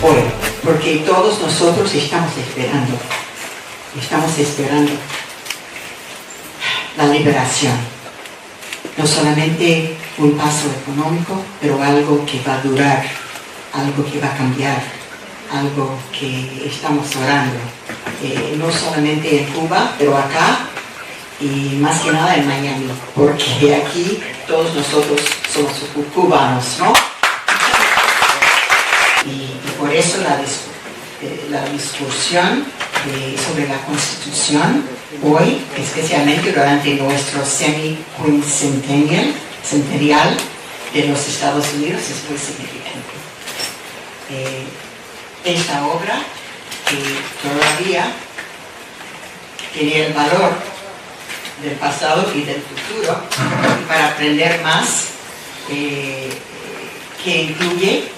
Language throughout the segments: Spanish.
hoy, porque todos nosotros estamos esperando la liberación. No solamente un paso económico, pero algo que va a durar, algo que va a cambiar, algo que estamos orando. No solamente en Cuba, pero acá y más que nada en Miami, porque aquí todos nosotros somos cubanos, ¿no? Y por eso la discusión sobre la Constitución hoy, especialmente durante nuestro centennial de los Estados Unidos, es muy significante. Esta obra que todavía tiene el valor del pasado y del futuro, y para aprender más, que incluye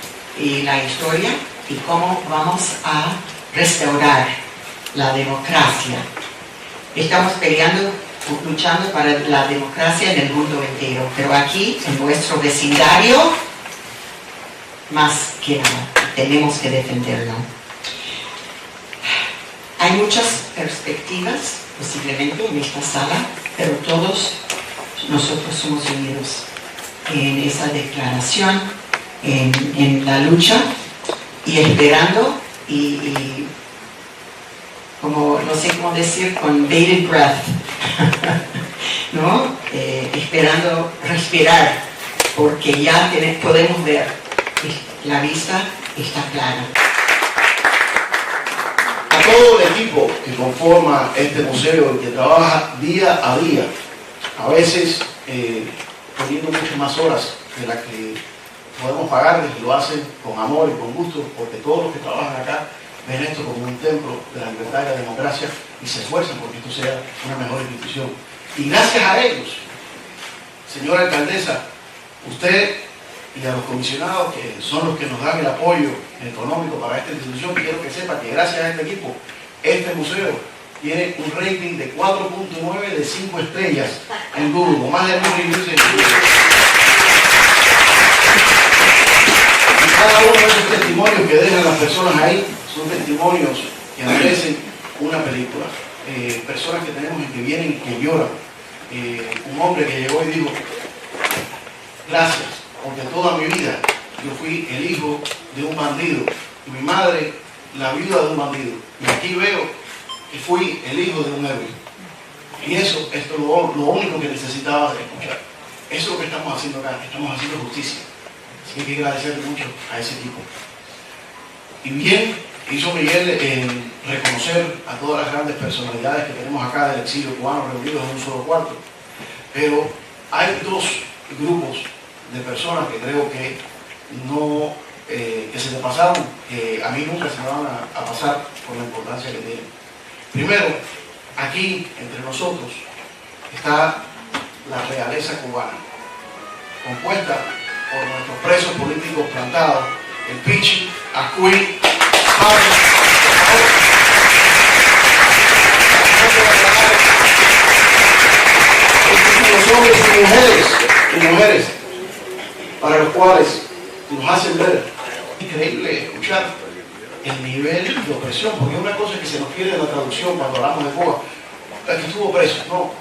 la historia y cómo vamos a restaurar la democracia. Estamos luchando para la democracia en el mundo entero, pero aquí, en nuestro vecindario, más que nada, tenemos que defenderla. Hay muchas perspectivas, posiblemente, en esta sala, pero todos nosotros somos unidos en esa declaración, en la lucha, y esperando, y como, no sé cómo decir, con bated breath, ¿no? Esperando respirar, porque ya podemos ver, la vista está clara. A todo el equipo que conforma este museo y que trabaja día a día, a veces poniendo muchas más horas de las que podemos pagarles, y lo hacen con amor y con gusto, porque todos los que trabajan acá ven esto como un templo de la libertad y la democracia y se esfuerzan porque esto sea una mejor institución. Y gracias a ellos, señora alcaldesa, usted y a los comisionados que son los que nos dan el apoyo económico para esta institución, quiero que sepa que gracias a este equipo, este museo tiene un rating de 4.9 de 5 estrellas en Google, con más de 1.000 reviews en Google. Y cada uno de esos testimonios que dejan las personas ahí son testimonios que merecen una película. Personas que tenemos que vienen y que lloran. Un hombre que llegó y dijo, gracias, porque toda mi vida yo fui el hijo de un bandido y mi madre la viuda de un bandido. Y aquí veo que fui el hijo de un héroe. Y esto es lo único que necesitaba escuchar. Eso es lo que estamos haciendo acá, estamos haciendo justicia. Así que hay que agradecerle mucho a ese equipo. Y bien hizo Miguel en reconocer a todas las grandes personalidades que tenemos acá del exilio cubano reunidos en un solo cuarto. Pero hay dos grupos de personas que creo que no, que se me pasaron, que a mí nunca se me van a pasar por la importancia que tienen. Primero, aquí entre nosotros está la realeza cubana, compuesta por nuestros presos políticos plantados, el Pichi, Acuí, los hombres y mujeres para los cuales nos hacen ver. Increíble escuchar el nivel de opresión, porque una cosa que se nos pierde en la traducción cuando hablamos de Cuba, es que estuvo preso, no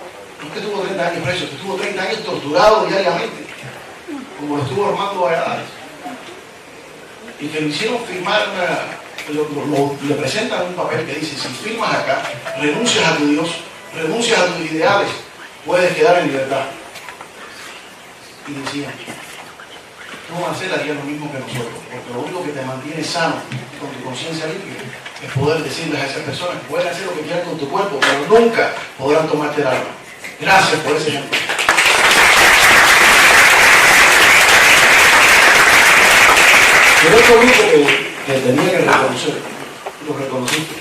es que estuvo 30 años preso, es que estuvo 30 años torturado diariamente, como lo estuvo Armando Valladares, y que lo hicieron firmar le presentan un papel que dice, si firmas acá, renuncias a tu Dios, renuncias a tus ideales, puedes quedar en libertad. Y decían, no van a hacer haría lo mismo que nosotros, porque lo único que te mantiene sano con tu conciencia limpia es poder decirles a esas personas que pueden hacer lo que quieran con tu cuerpo, pero nunca podrán tomarte el alma. Gracias por ese ejemplo. El otro grupo que tenía que reconocer, lo reconociste.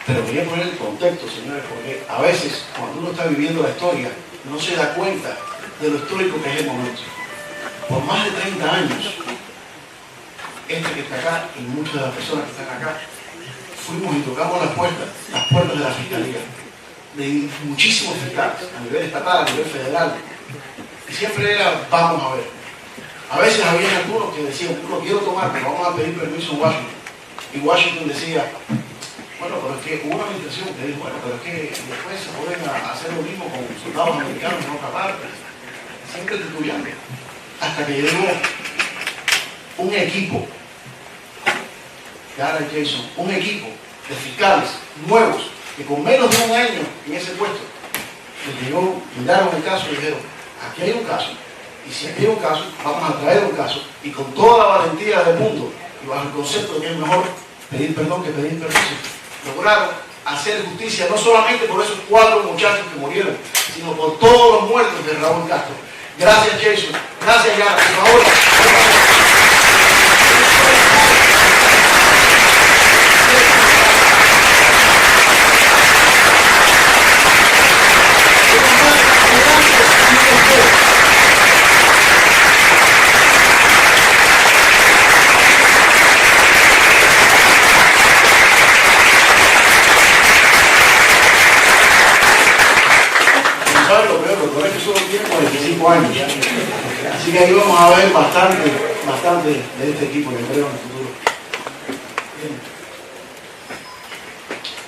Pero quería poner el contexto, señores, porque a veces cuando uno está viviendo la historia no se da cuenta de lo histórico que es el momento. Por más de 30 años, este que está acá y muchas de las personas que están acá, fuimos y tocamos las puertas de la fiscalía, de muchísimos fiscales, a nivel estatal, a nivel federal, y siempre era, vamos a ver. A veces había algunos que decían, no quiero tomar, pero vamos a pedir permiso en Washington. Y Washington decía, bueno, pero es que hubo una administración que dijo, bueno, pero es que después se pueden hacer lo mismo con soldados americanos en otra parte. Siempre titubeando. Hasta que llegó un equipo, Gara y Jason, un equipo de fiscales nuevos que con menos de un año en ese puesto les llegó, miraron el caso y dijeron, aquí hay un caso, y si aquí hay un caso, vamos a traer un caso, y con toda la valentía del mundo, y bajo el concepto de que es mejor pedir perdón que pedir permiso, lograron hacer justicia no solamente por esos 4 muchachos que murieron, sino por todos los muertos de Raúl Castro. Gracias, Jason. Gracias, Gara. Por favor. ¿Sabes lo peor? Lo peor es que solo tiene 45 años. Así que ahí vamos a ver bastante de este equipo, yo creo, en el futuro. Bien.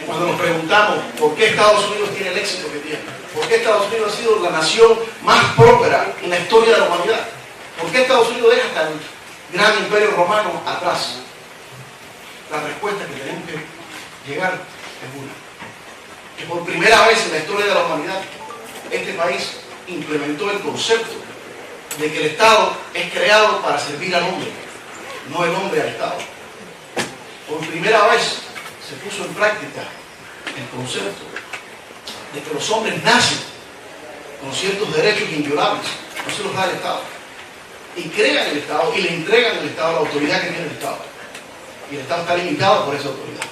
Cuando nos preguntamos por qué Estados Unidos tiene el éxito que tiene, por qué Estados Unidos ha sido la nación más próspera en la historia de la humanidad, por qué Estados Unidos deja hasta el gran imperio romano atrás, la respuesta que tenemos que llegar es una. Que por primera vez en la historia de la humanidad, este país implementó el concepto de que el Estado es creado para servir al hombre, no el hombre al Estado. Por primera vez se puso en práctica el concepto de que los hombres nacen con ciertos derechos inviolables, no se los da el Estado, y crean el Estado y le entregan al Estado la autoridad que tiene el Estado, y el Estado está limitado por esa autoridad.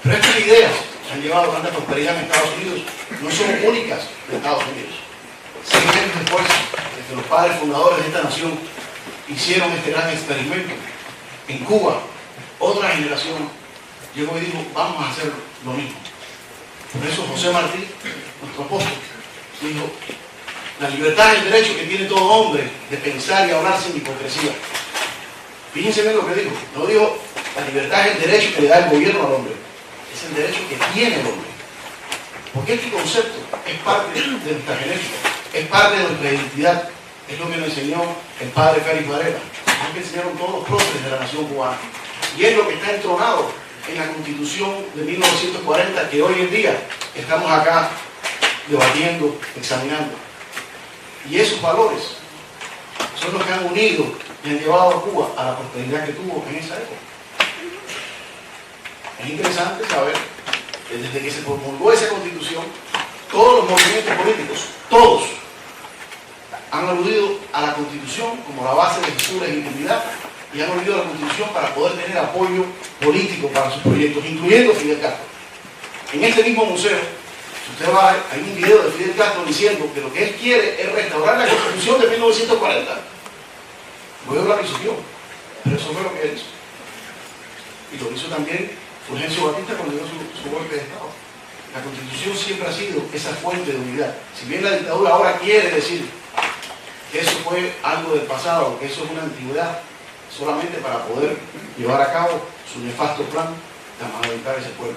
Pero estas ideas que han llevado tanta prosperidad en Estados Unidos no son únicas de Estados Unidos. 100 años después de que los padres fundadores de esta nación hicieron este gran experimento, en Cuba, otra generación llegó y dijo, vamos a hacer lo mismo. Por eso José Martí, nuestro apóstol, dijo, la libertad es el derecho que tiene todo hombre de pensar y hablar sin hipocresía. Fíjense bien lo que dijo. No dijo, la libertad es el derecho que le da el gobierno al hombre. Es el derecho que tiene el hombre. Porque este concepto es parte de nuestra genética, es parte de nuestra identidad. Es lo que nos enseñó el padre Félix Varela, es lo que enseñaron todos los próceres de la nación cubana. Y es lo que está entronado en la Constitución de 1940, que hoy en día estamos acá debatiendo, examinando. Y esos valores son los que han unido y han llevado a Cuba a la prosperidad que tuvo en esa época. Es interesante saber que desde que se promulgó esa Constitución, todos los movimientos políticos, todos, han aludido a la Constitución como la base de su legitimidad y han aludido a la Constitución para poder tener apoyo político para sus proyectos, incluyendo Fidel Castro. En este mismo museo, si usted va a ver, hay un video de Fidel Castro diciendo que lo que él quiere es restaurar la Constitución de 1940. Luego la pisoteó, pero eso fue lo que él hizo. Y lo hizo también Fulgencio Batista cuando dio su golpe de Estado. La Constitución siempre ha sido esa fuente de unidad. Si bien la dictadura ahora quiere decir que eso fue algo del pasado, que eso es una antigüedad, solamente para poder llevar a cabo su nefasto plan de amedrentar a ese pueblo.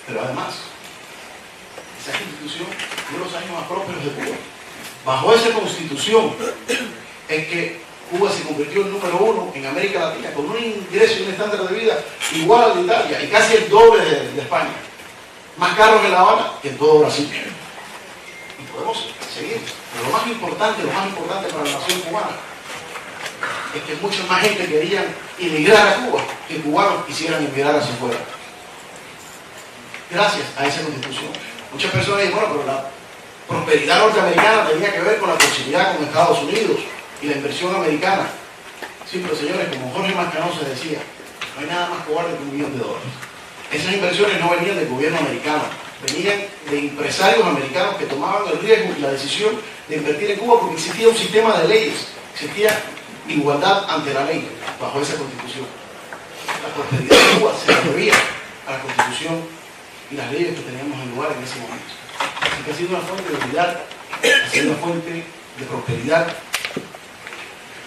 Pero además, esa Constitución fue los años más prósperos de Cuba. Bajo esa Constitución es que Cuba se convirtió en número 1 en América Latina, con un ingreso y un estándar de vida igual al de Italia y casi el doble de España. Más caro que La Habana y en todo Brasil. Y podemos seguir. Pero lo más importante para la nación cubana es que mucha más gente querían emigrar a Cuba que cubanos quisieran emigrar hacia afuera. Gracias a esa Constitución. Muchas personas dicen, bueno, pero la prosperidad norteamericana tenía que ver con la proximidad con Estados Unidos y la inversión americana. Sí, pero señores, como Jorge Mascanosa decía, no hay nada más cobarde que $1 millón. Esas inversiones no venían del gobierno americano, venían de empresarios americanos que tomaban el riesgo y la decisión de invertir en Cuba porque existía un sistema de leyes, existía igualdad ante la ley bajo esa Constitución. La prosperidad de Cuba se debía a la Constitución y las leyes que teníamos en lugar en ese momento. Así que ha sido una fuente de unidad a ser una fuente de prosperidad.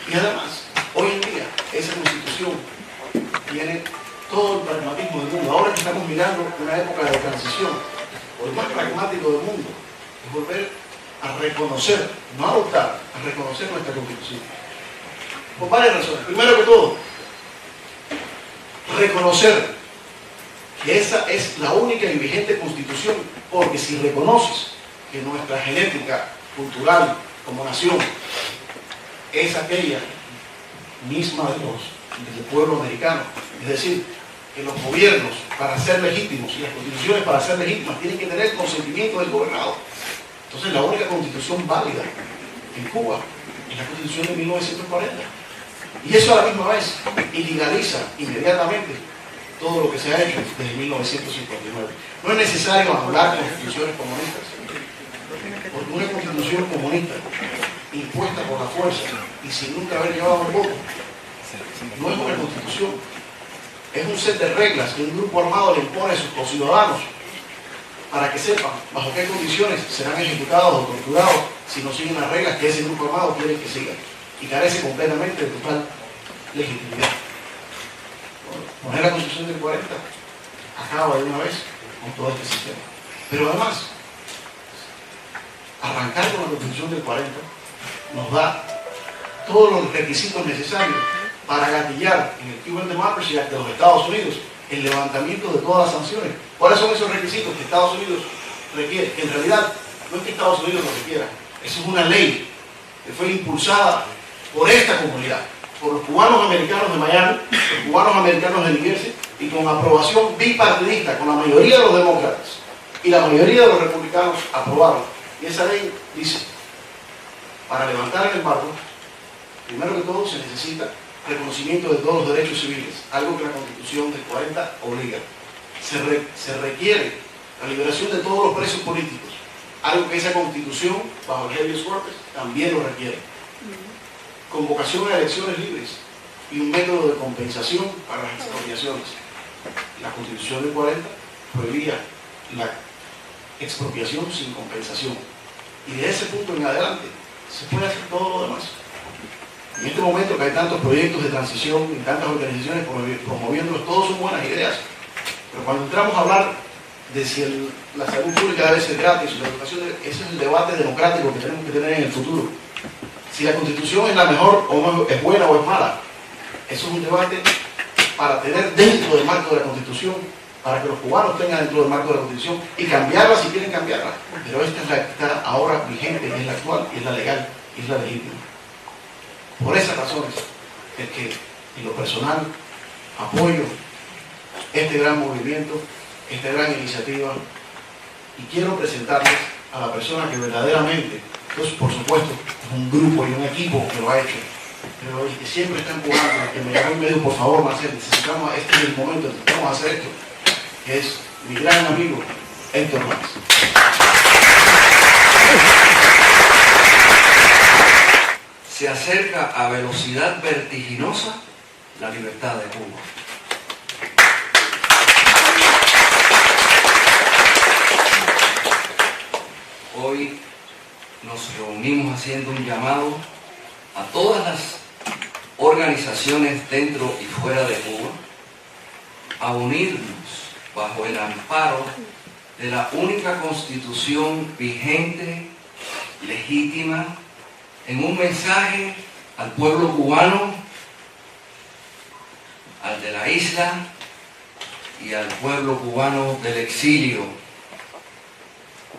Y además, hoy en día, esa constitución tiene todo el pragmatismo del mundo. Ahora que estamos mirando una época de transición, lo más pragmático del mundo es volver a reconocer, no a adoptar, a reconocer nuestra constitución. Por varias razones. Primero que todo, reconocer que esa es la única y vigente constitución, porque si reconoces que nuestra genética cultural como nación es aquella misma del pueblo americano, es decir, que los gobiernos para ser legítimos y las constituciones para ser legítimas tienen que tener consentimiento del gobernado. Entonces la única constitución válida en Cuba es la constitución de 1940. Y eso a la misma vez ilegaliza inmediatamente todo lo que se ha hecho desde 1959. No es necesario hablar de constituciones comunistas, porque una constitución comunista impuesta por la fuerza y sin nunca haber llevado el voto no es una constitución, es un set de reglas que un grupo armado le impone a sus conciudadanos para que sepan bajo qué condiciones serán ejecutados o torturados si no siguen las reglas que ese grupo armado quiere que sigan, y carece completamente de total legitimidad. Poner la Constitución del 40 acaba de una vez con todo este sistema. Pero además, arrancar con la Constitución del 40 nos da todos los requisitos necesarios para gatillar en el Cuban Democracy Act de los Estados Unidos el levantamiento de todas las sanciones. ¿Cuáles son esos requisitos que Estados Unidos requiere? Que en realidad no es que Estados Unidos lo requiera, eso es una ley que fue impulsada por esta comunidad, por los cubanos americanos de Miami, los cubanos americanos de New Jersey, y con aprobación bipartidista, con la mayoría de los demócratas y la mayoría de los republicanos aprobaron. Y esa ley dice, para levantar el embargo, primero que todo se necesita reconocimiento de todos los derechos civiles, algo que la Constitución del 40 obliga. Se requiere la liberación de todos los presos políticos, algo que esa Constitución, bajo el habeas corpus, también lo requiere. Convocación a elecciones libres y un método de compensación para las expropiaciones. La Constitución del 40 prohibía la expropiación sin compensación. Y de ese punto en adelante se puede hacer todo lo demás. En este momento que hay tantos proyectos de transición y tantas organizaciones promoviéndolos, todos son buenas ideas. Pero cuando entramos a hablar de si la salud pública debe ser gratis, la educación, ese es el debate democrático que tenemos que tener en el futuro. Si la Constitución es la mejor o no, es buena o es mala, eso es un debate para tener dentro del marco de la Constitución, para que los cubanos tengan dentro del marco de la Constitución y cambiarla si quieren cambiarla. Pero esta es la que está ahora vigente, es la actual, es la legal, es la legítima. Por esas razones es que, en lo personal, apoyo este gran movimiento, esta gran iniciativa, y quiero presentarles a la persona que verdaderamente, entonces, por supuesto, es un grupo y un equipo que lo ha hecho, pero el que siempre está empujando, el que me llamó y me dijo, por favor, Marcel, necesitamos, este es el momento, necesitamos hacer esto, que es mi gran amigo, Héctor Vaz. Se acerca a velocidad vertiginosa la libertad de Cuba. Hoy nos reunimos haciendo un llamado a todas las organizaciones dentro y fuera de Cuba a unirnos bajo el amparo de la única constitución vigente, legítima, en un mensaje al pueblo cubano, al de la isla y al pueblo cubano del exilio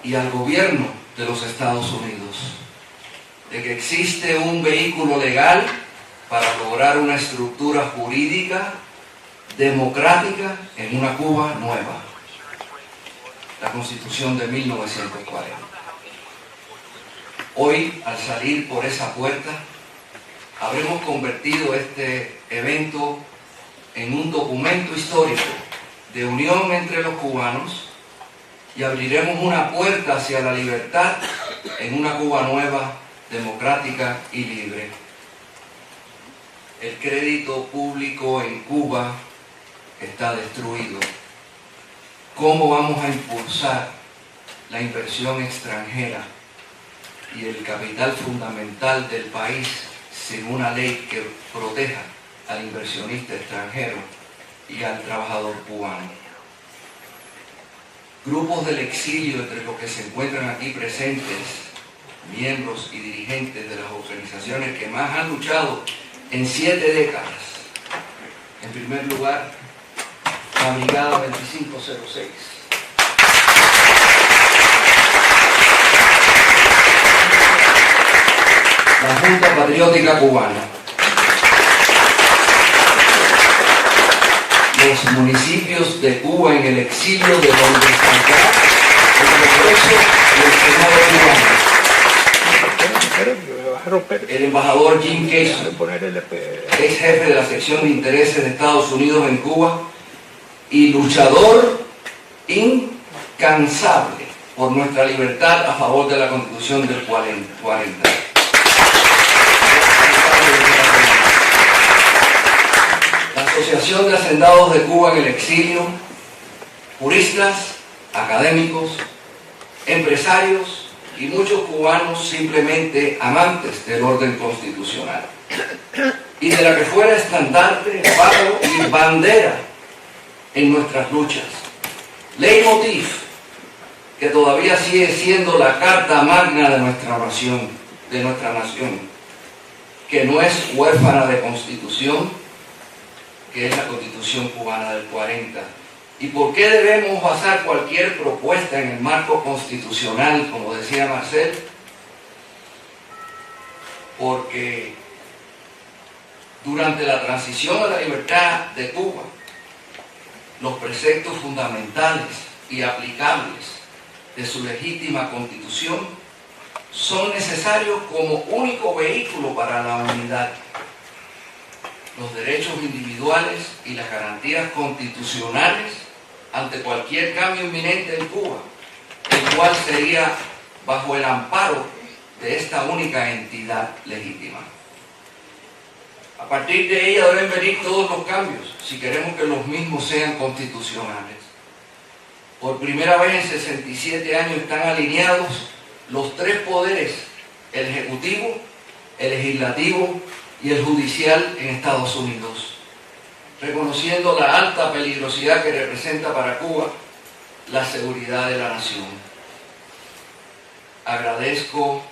y al gobierno de los Estados Unidos, de que existe un vehículo legal para lograr una estructura jurídica democrática en una Cuba nueva, la Constitución de 1940. Hoy, al salir por esa puerta, habremos convertido este evento en un documento histórico de unión entre los cubanos y abriremos una puerta hacia la libertad en una Cuba nueva, democrática y libre. El crédito público en Cuba está destruido. ¿Cómo vamos a impulsar la inversión extranjera, y el capital fundamental del país sin una ley que proteja al inversionista extranjero y al trabajador cubano. Grupos del exilio, entre los que se encuentran aquí presentes, miembros y dirigentes de las organizaciones que más han luchado en 7 décadas. En primer lugar, la Brigada 2506. La Junta Patriótica Cubana. Los municipios de Cuba en el exilio, de donde saldrá el Congreso y el Senado cubano. El embajador Jim Casey, ex jefe de la sección de intereses de Estados Unidos en Cuba y luchador incansable por nuestra libertad a favor de la Constitución del 40. La Asociación de Hacendados de Cuba en el exilio, juristas, académicos, empresarios y muchos cubanos simplemente amantes del orden constitucional y de la que fuera estandarte, faro y bandera en nuestras luchas. Leitmotiv, que todavía sigue siendo la carta magna de nuestra nación, que no es huérfana de constitución, que es la Constitución cubana del 40. ¿Y por qué debemos basar cualquier propuesta en el marco constitucional, como decía Marcel? Porque durante la transición a la libertad de Cuba, los preceptos fundamentales y aplicables de su legítima constitución son necesarios como único vehículo para la unidad. Los derechos individuales y las garantías constitucionales ante cualquier cambio inminente en Cuba, el cual sería bajo el amparo de esta única entidad legítima. A partir de ella deben venir todos los cambios, si queremos que los mismos sean constitucionales. Por primera vez en 67 años están alineados los 3 poderes, el ejecutivo, el legislativo y el judicial en Estados Unidos, reconociendo la alta peligrosidad que representa para Cuba la seguridad de la nación. Agradezco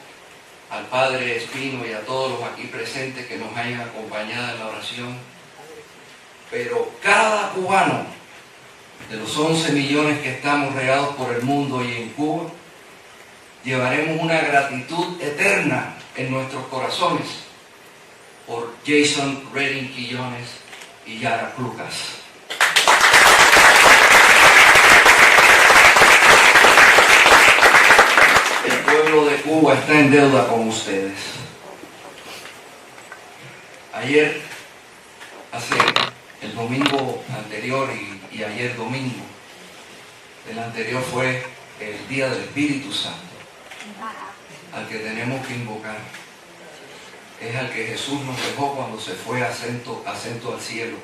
al Padre Espino y a todos los aquí presentes que nos hayan acompañado en la oración, pero cada cubano de los 11 millones que estamos regados por el mundo y en Cuba, llevaremos una gratitud eterna en nuestros corazones por Jason Redding Quillones y Yara Lucas. El pueblo de Cuba está en deuda con ustedes. Ayer, el domingo anterior y ayer domingo, el anterior fue el Día del Espíritu Santo, al que tenemos que invocar. Es al que Jesús nos dejó cuando se fue asento al cielo.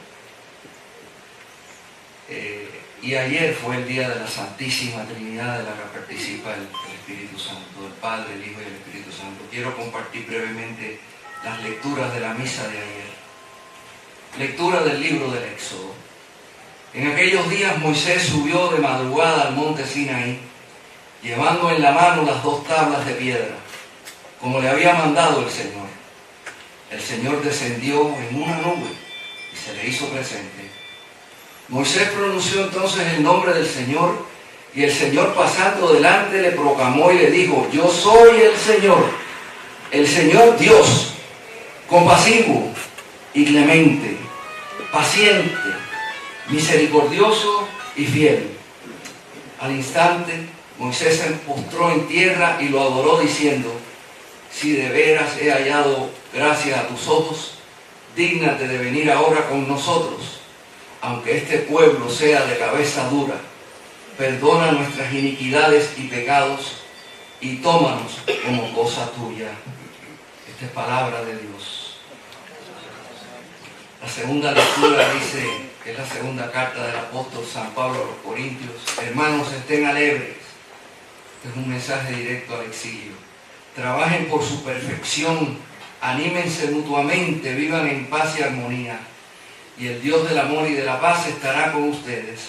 Y ayer fue el día de la Santísima Trinidad, de la que participa el Espíritu Santo, el Padre, el Hijo y el Espíritu Santo. Quiero compartir brevemente las lecturas de la misa de ayer. Lectura del libro del Éxodo. En aquellos días Moisés subió de madrugada al monte Sinaí, llevando en la mano las 2 tablas de piedra, como le había mandado el Señor. El Señor descendió en una nube y se le hizo presente. Moisés pronunció entonces el nombre del Señor, y el Señor, pasando delante, le proclamó y le dijo: yo soy el Señor Dios, compasivo y clemente, paciente, misericordioso y fiel. Al instante, Moisés se postró en tierra y lo adoró, diciendo: si de veras he hallado gracia a tus ojos, dígnate de venir ahora con nosotros, aunque este pueblo sea de cabeza dura. Perdona nuestras iniquidades y pecados, y tómanos como cosa tuya. Esta es palabra de Dios. La segunda lectura dice, que es la segunda carta del apóstol San Pablo a los Corintios: hermanos, estén alegres. Este es un mensaje directo al exilio. trabajen por su perfección, anímense mutuamente, vivan en paz y armonía, y el Dios del amor y de la paz estará con ustedes.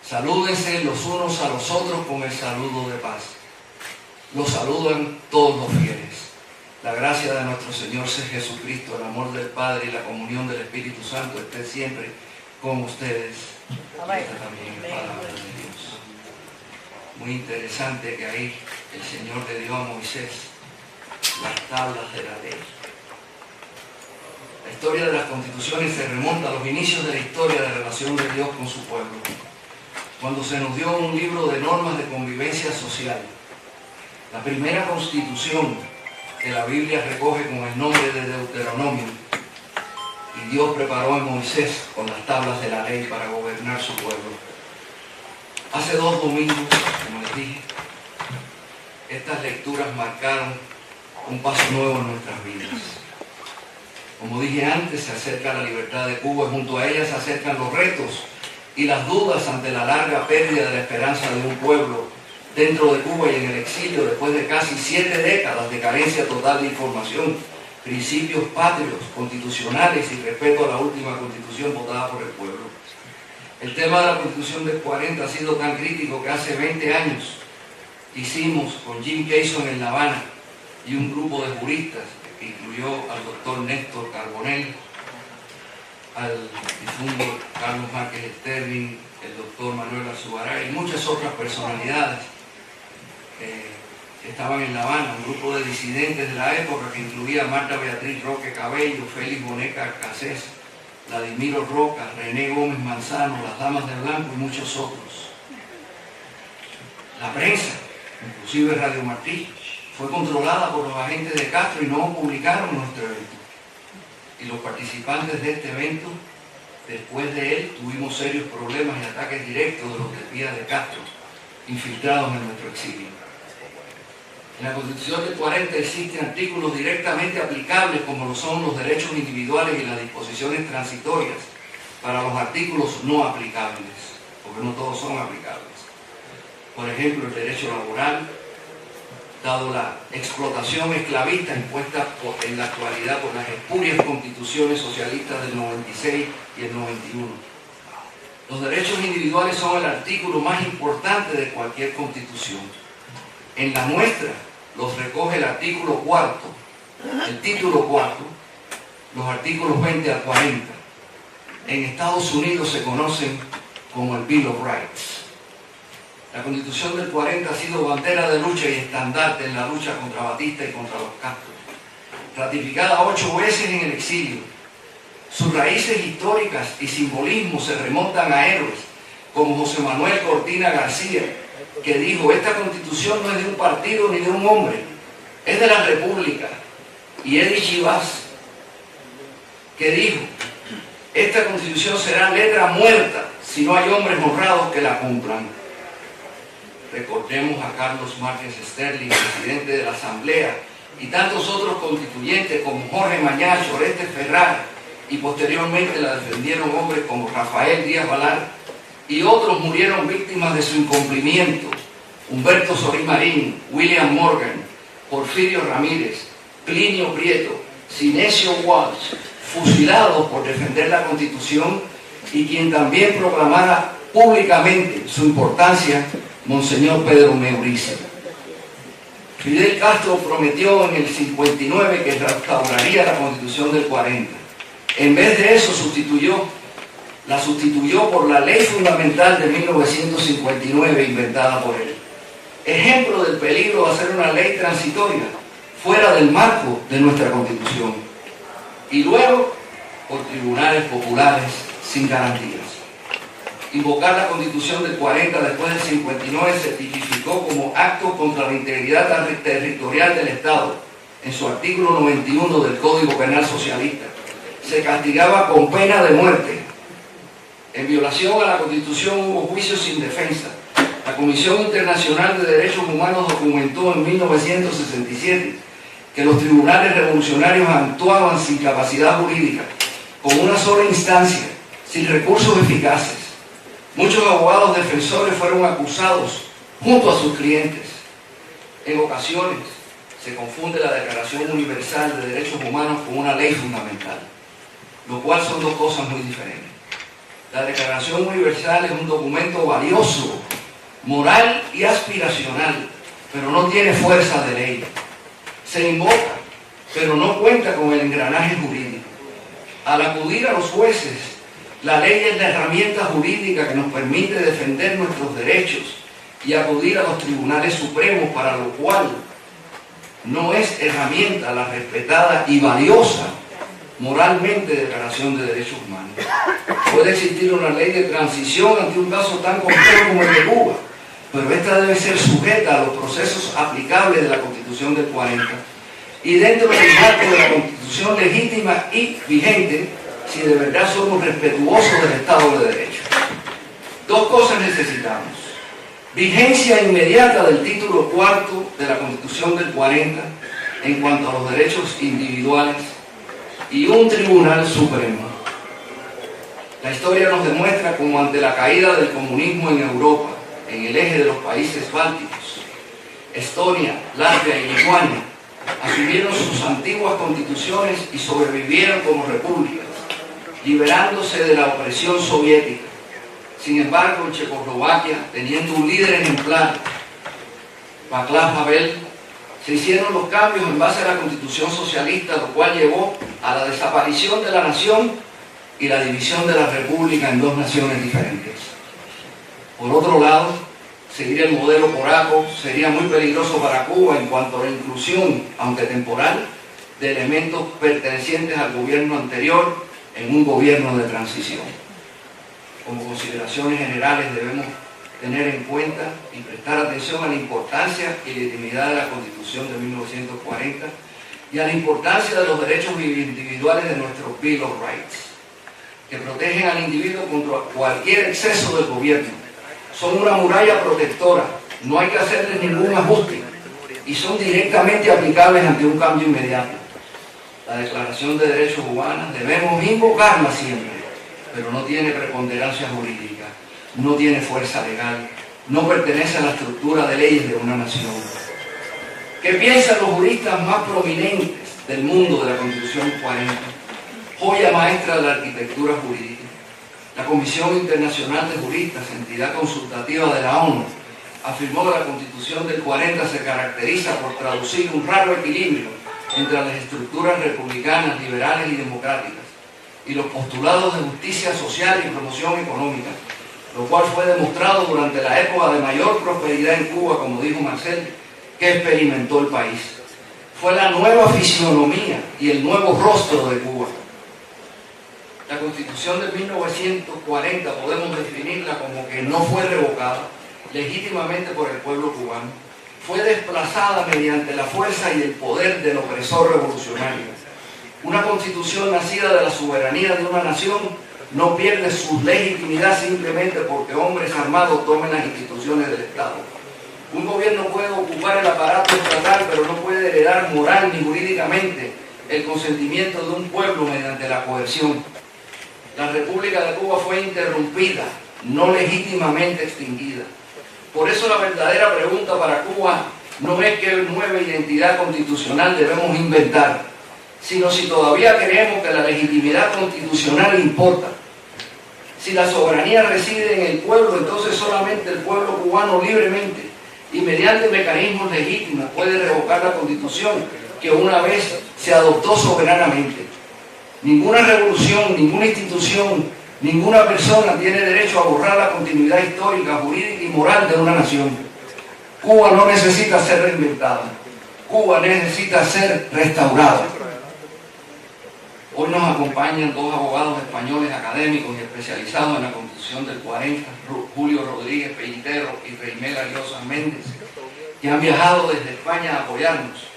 Salúdense los unos a los otros con el saludo de paz. Los saludan todos los fieles. La gracia de nuestro Señor Jesucristo, el amor del Padre y la comunión del Espíritu Santo esté siempre con ustedes. Amén. Esta también es palabra de Dios. Muy interesante que ahí el Señor le dio a Moisés las tablas de la ley. La historia de las constituciones se remonta a los inicios de la historia de la relación de Dios con su pueblo, cuando se nos dio un libro de normas de convivencia social. La primera constitución que la Biblia recoge con el nombre de Deuteronomio, y Dios preparó a Moisés con las tablas de la ley para gobernar su pueblo. Hace 2 domingos, como les dije, estas lecturas marcaron un paso nuevo en nuestras vidas. Como dije antes, se acerca la libertad de Cuba y junto a ella se acercan los retos y las dudas ante la larga pérdida de la esperanza de un pueblo dentro de Cuba y en el exilio después de casi 7 décadas de carencia total de información, principios patrios, constitucionales y respeto a la última constitución votada por el pueblo. El tema de la constitución del 40 ha sido tan crítico que hace 20 años hicimos con Jim Cason en La Habana y un grupo de juristas que incluyó al doctor Néstor Carbonell, al difunto Carlos Márquez Sterling, el doctor Manuel Azuaray y muchas otras personalidades que estaban en La Habana, un grupo de disidentes de la época que incluía a Marta Beatriz Roque Cabello, Félix Boneca Cassés, Vladimiro Roca, René Gómez Manzano, las Damas de Blanco y muchos otros. La prensa, inclusive Radio Martí, fue controlada por los agentes de Castro y no publicaron nuestro evento. Y los participantes de este evento, después de él, tuvimos serios problemas y ataques directos de los espías de Castro, infiltrados en nuestro exilio. En la Constitución del 40 existen artículos directamente aplicables como lo son los derechos individuales y las disposiciones transitorias para los artículos no aplicables, porque no todos son aplicables. Por ejemplo, el derecho laboral, dado la explotación esclavista impuesta en la actualidad por las espurias constituciones socialistas del 96 y el 91. Los derechos individuales son el artículo más importante de cualquier constitución. En la nuestra los recoge el artículo 4, el título 4, los artículos 20 al 40. En Estados Unidos se conocen como el Bill of Rights. La Constitución del 40 ha sido bandera de lucha y estandarte en la lucha contra Batista y contra los Castro. Ratificada 8 veces en el exilio, sus raíces históricas y simbolismos se remontan a héroes como José Manuel Cortina García, que dijo: esta Constitución no es de un partido ni de un hombre, es de la República. Y Eddie Chivas, que dijo: esta Constitución será letra muerta si no hay hombres honrados que la cumplan. Recordemos a Carlos Márquez Sterling, presidente de la Asamblea, y tantos otros constituyentes como Jorge Mañacho, Oreste Ferrar, y posteriormente la defendieron hombres como Rafael Díaz Balart, y otros murieron víctimas de su incumplimiento: Humberto Sorí Marín, William Morgan, Porfirio Ramírez, Plinio Prieto, Sinesio Walsh, fusilados por defender la Constitución, y quien también proclamara públicamente su importancia, Monseñor Pedro Meurice. Fidel Castro prometió en el 59 que restauraría la Constitución del 40. En vez de eso la sustituyó por la Ley Fundamental de 1959 inventada por él. Ejemplo del peligro de hacer una ley transitoria fuera del marco de nuestra Constitución. Y luego por tribunales populares sin garantías. Invocar la Constitución del 40 después del 59 se tipificó como acto contra la integridad territorial del Estado en su artículo 91 del Código Penal Socialista. Se castigaba con pena de muerte. En violación a la Constitución hubo juicios sin defensa. La Comisión Internacional de Derechos Humanos documentó en 1967 que los tribunales revolucionarios actuaban sin capacidad jurídica, con una sola instancia, sin recursos eficaces. Muchos abogados defensores fueron acusados junto a sus clientes. En ocasiones se confunde la Declaración Universal de Derechos Humanos con una ley fundamental, lo cual son dos cosas muy diferentes. La Declaración Universal es un documento valioso, moral y aspiracional, pero no tiene fuerza de ley. Se invoca, pero no cuenta con el engranaje jurídico. Al acudir a los jueces, la ley es la herramienta jurídica que nos permite defender nuestros derechos y acudir a los tribunales supremos, para lo cual no es herramienta la respetada y valiosa moralmente Declaración de Derechos Humanos. Puede existir una ley de transición ante un caso tan complejo como el de Cuba, pero esta debe ser sujeta a los procesos aplicables de la Constitución del 40 y dentro del marco de la Constitución legítima y vigente, si de verdad somos respetuosos del Estado de Derecho. Dos cosas necesitamos: vigencia inmediata del título cuarto de la Constitución del 40 en cuanto a los derechos individuales y un tribunal supremo. La historia nos demuestra cómo ante la caída del comunismo en Europa, en el eje de los países bálticos, Estonia, Latvia y Lituania asumieron sus antiguas constituciones y sobrevivieron como repúblicas, liberándose de la opresión soviética. Sin embargo, en Checoslovaquia, teniendo un líder ejemplar, Václav Havel, se hicieron los cambios en base a la Constitución socialista, lo cual llevó a la desaparición de la nación y la división de la república en dos naciones diferentes. Por otro lado, seguir el modelo polaco sería muy peligroso para Cuba en cuanto a la inclusión, aunque temporal, de elementos pertenecientes al gobierno anterior en un gobierno de transición. Como consideraciones generales debemos tener en cuenta y prestar atención a la importancia y legitimidad de la Constitución de 1940 y a la importancia de los derechos individuales de nuestro Bill of Rights, que protegen al individuo contra cualquier exceso del gobierno. Son una muralla protectora, no hay que hacerles ningún ajuste y son directamente aplicables ante un cambio inmediato. La Declaración de Derechos Humanos debemos invocarla siempre, pero no tiene preponderancia jurídica, no tiene fuerza legal, no pertenece a la estructura de leyes de una nación. ¿Qué piensan los juristas más prominentes del mundo de la Constitución 40? Joya maestra de la arquitectura jurídica. La Comisión Internacional de Juristas, entidad consultativa de la ONU, afirmó que la Constitución del 40 se caracteriza por traducir un raro equilibrio entre las estructuras republicanas, liberales y democráticas y los postulados de justicia social y promoción económica, lo cual fue demostrado durante la época de mayor prosperidad en Cuba, como dijo Marcel, que experimentó el país. Fue la nueva fisionomía y el nuevo rostro de Cuba. La Constitución de 1940 podemos definirla como que no fue revocada legítimamente por el pueblo cubano. Fue desplazada mediante la fuerza y el poder del opresor revolucionario. Una Constitución nacida de la soberanía de una nación no pierde su legitimidad simplemente porque hombres armados tomen las instituciones del Estado. Un gobierno puede ocupar el aparato estatal, pero no puede heredar moral ni jurídicamente el consentimiento de un pueblo mediante la coerción. La República de Cuba fue interrumpida, no legítimamente extinguida. Por eso la verdadera pregunta para Cuba no es qué nueva identidad constitucional debemos inventar, sino si todavía creemos que la legitimidad constitucional importa. Si la soberanía reside en el pueblo, entonces solamente el pueblo cubano libremente y mediante mecanismos legítimos puede revocar la Constitución que una vez se adoptó soberanamente. Ninguna revolución, ninguna institución, ninguna persona tiene derecho a borrar la continuidad histórica, jurídica y moral de una nación. Cuba no necesita ser reinventada. Cuba necesita ser restaurada. Hoy nos acompañan dos abogados españoles académicos y especializados en la Constitución del 40, Julio Rodríguez Pellitero y Reimela Llosa Méndez, que han viajado desde España a apoyarnos.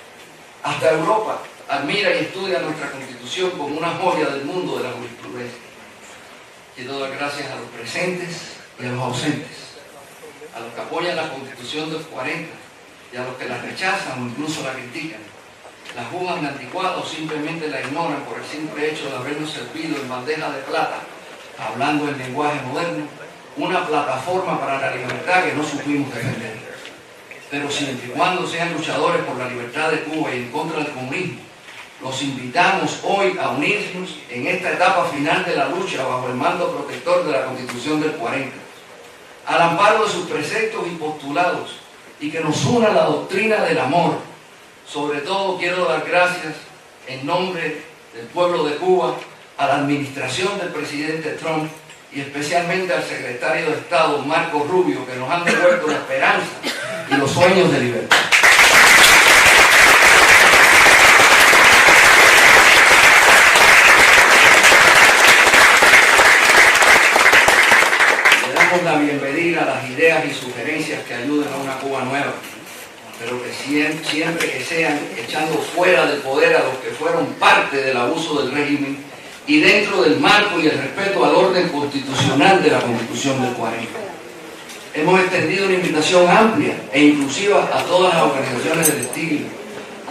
Hasta Europa admira y estudia nuestra Constitución como una joya del mundo de la jurisprudencia. Quiero dar gracias a los presentes y a los ausentes, a los que apoyan la Constitución del 40 y a los que la rechazan o incluso la critican. La juzgan anticuada o simplemente la ignoran por el simple hecho de habernos servido en bandeja de plata, hablando en lenguaje moderno, una plataforma para la libertad que no supimos defender. pero siempre y cuando sean luchadores por la libertad de Cuba y en contra del comunismo. Los invitamos hoy a unirnos en esta etapa final de la lucha bajo el mando protector de la Constitución del 40, al amparo de sus preceptos y postulados, y que nos una la doctrina del amor. Sobre todo quiero dar gracias en nombre del pueblo de Cuba a la administración del presidente Trump y especialmente al secretario de Estado Marco Rubio, que nos han devuelto la esperanza y los sueños de libertad. Le damos la bienvenida a las ideas y sugerencias que ayuden a una Cuba nueva, pero que siempre que sean echando fuera del poder a los que fueron parte del abuso del régimen y dentro del marco y el respeto al orden constitucional de la Constitución del 40. Hemos extendido una invitación amplia e inclusiva a todas las organizaciones del estilo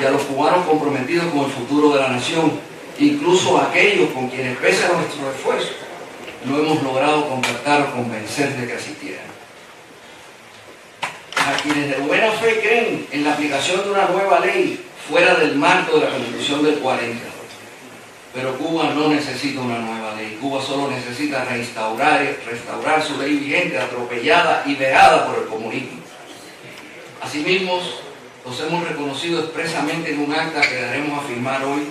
y a los cubanos comprometidos con el futuro de la nación, incluso a aquellos con quienes, pese a nuestros esfuerzos, no hemos logrado contactar o convencer de que asistieran. A quienes de buena fe creen en la aplicación de una nueva ley fuera del marco de la Constitución del 40. Pero Cuba no necesita una nueva ley. Cuba solo necesita restaurar su ley vigente, atropellada y vejada por el comunismo. Asimismo, los hemos reconocido expresamente en un acta que daremos a firmar hoy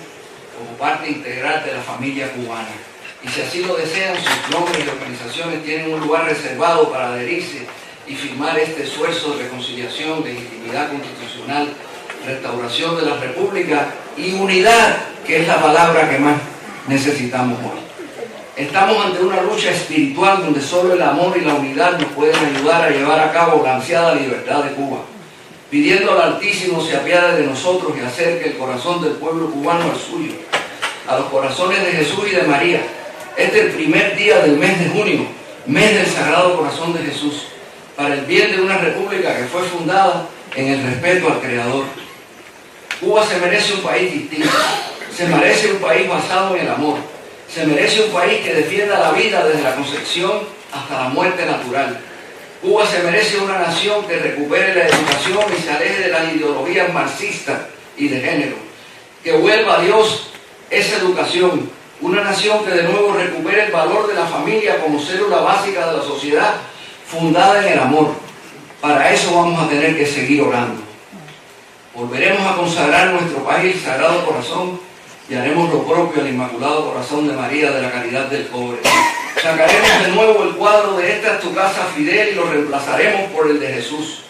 como parte integral de la familia cubana. Y si así lo desean, sus nombres y organizaciones tienen un lugar reservado para adherirse y firmar este esfuerzo de reconciliación, legitimidad constitucional, restauración de la República y unidad, que es la palabra que más necesitamos hoy. Estamos ante una lucha espiritual donde solo el amor y la unidad nos pueden ayudar a llevar a cabo la ansiada libertad de Cuba, pidiendo al Altísimo se apiade de nosotros y acerque el corazón del pueblo cubano al suyo, a los corazones de Jesús y de María. Este es el primer día del mes de junio, mes del Sagrado Corazón de Jesús, para el bien de una república que fue fundada en el respeto al Creador. Cuba se merece un país distinto, se merece un país basado en el amor, se merece un país que defienda la vida desde la concepción hasta la muerte natural. Cuba se merece una nación que recupere la educación y se aleje de las ideologías marxistas y de género, que vuelva a Dios esa educación, una nación que de nuevo recupere el valor de la familia como célula básica de la sociedad, fundada en el amor. Para eso vamos a tener que seguir orando. Volveremos a consagrar nuestro país al Sagrado Corazón y haremos lo propio al Inmaculado Corazón de María de la Caridad del Cobre. Sacaremos de nuevo el cuadro de Esta es tu casa, Fidel, y lo reemplazaremos por el de Jesús.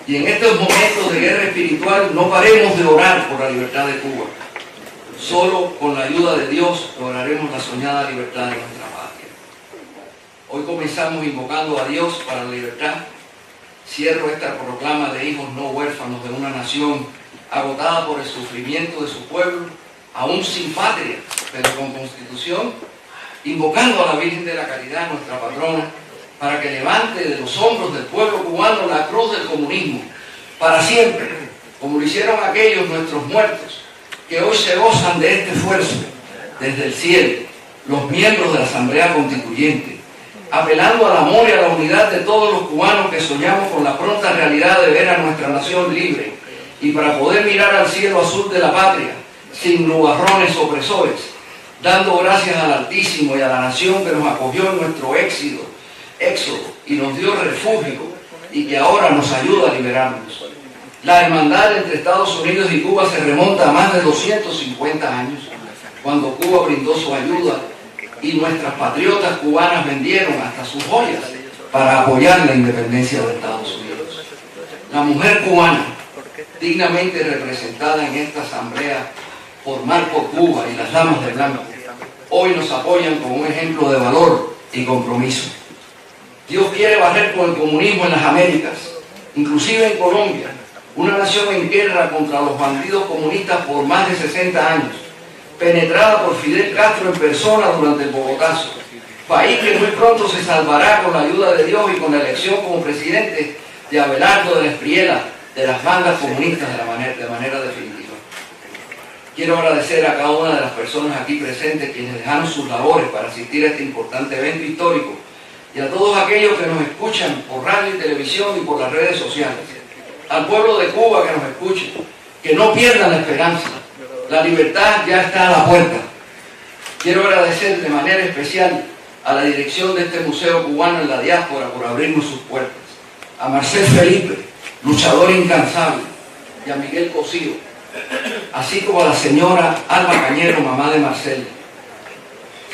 Y en estos momentos de guerra espiritual no paremos de orar por la libertad de Cuba. Solo con la ayuda de Dios lograremos la soñada libertad de nuestra patria. Hoy comenzamos invocando a Dios para la libertad. Cierro esta proclama de hijos no huérfanos de una nación agotada por el sufrimiento de su pueblo, aún sin patria, pero con constitución, invocando a la Virgen de la Caridad, nuestra patrona, para que levante de los hombros del pueblo cubano la cruz del comunismo, para siempre, como lo hicieron aquellos nuestros muertos, que hoy se gozan de este esfuerzo desde el cielo, los miembros de la Asamblea Constituyente, apelando al amor y a la unidad de todos los cubanos que soñamos con la pronta realidad de ver a nuestra nación libre y para poder mirar al cielo azul de la patria sin nubarrones opresores, dando gracias al Altísimo y a la nación que nos acogió en nuestro éxodo y nos dio refugio y que ahora nos ayuda a liberarnos. La hermandad entre Estados Unidos y Cuba se remonta a más de 250 años, cuando Cuba brindó su ayuda y nuestras patriotas cubanas vendieron hasta sus joyas para apoyar la independencia de Estados Unidos. La mujer cubana, dignamente representada en esta asamblea por Marco Cuba y las damas de blanco, hoy nos apoyan con un ejemplo de valor y compromiso. Dios quiere barrer con el comunismo en las Américas, inclusive en Colombia, una nación en guerra contra los bandidos comunistas por más de 60 años, penetrada por Fidel Castro en persona durante el Bogotazo, país que muy pronto se salvará con la ayuda de Dios y con la elección como presidente de Abelardo de la Espriella, de las bandas comunistas de manera definitiva. Quiero agradecer a cada una de las personas aquí presentes quienes dejaron sus labores para asistir a este importante evento histórico y a todos aquellos que nos escuchan por radio y televisión y por las redes sociales. al pueblo de Cuba que nos escuche, que no pierdan la esperanza. La libertad ya está a la puerta. Quiero agradecer de manera especial a la dirección de este Museo Cubano en la Diáspora por abrirnos sus puertas, a Marcel Felipe, luchador incansable, y a Miguel Cosío, así como a la señora Alma Cañero, mamá de Marcel.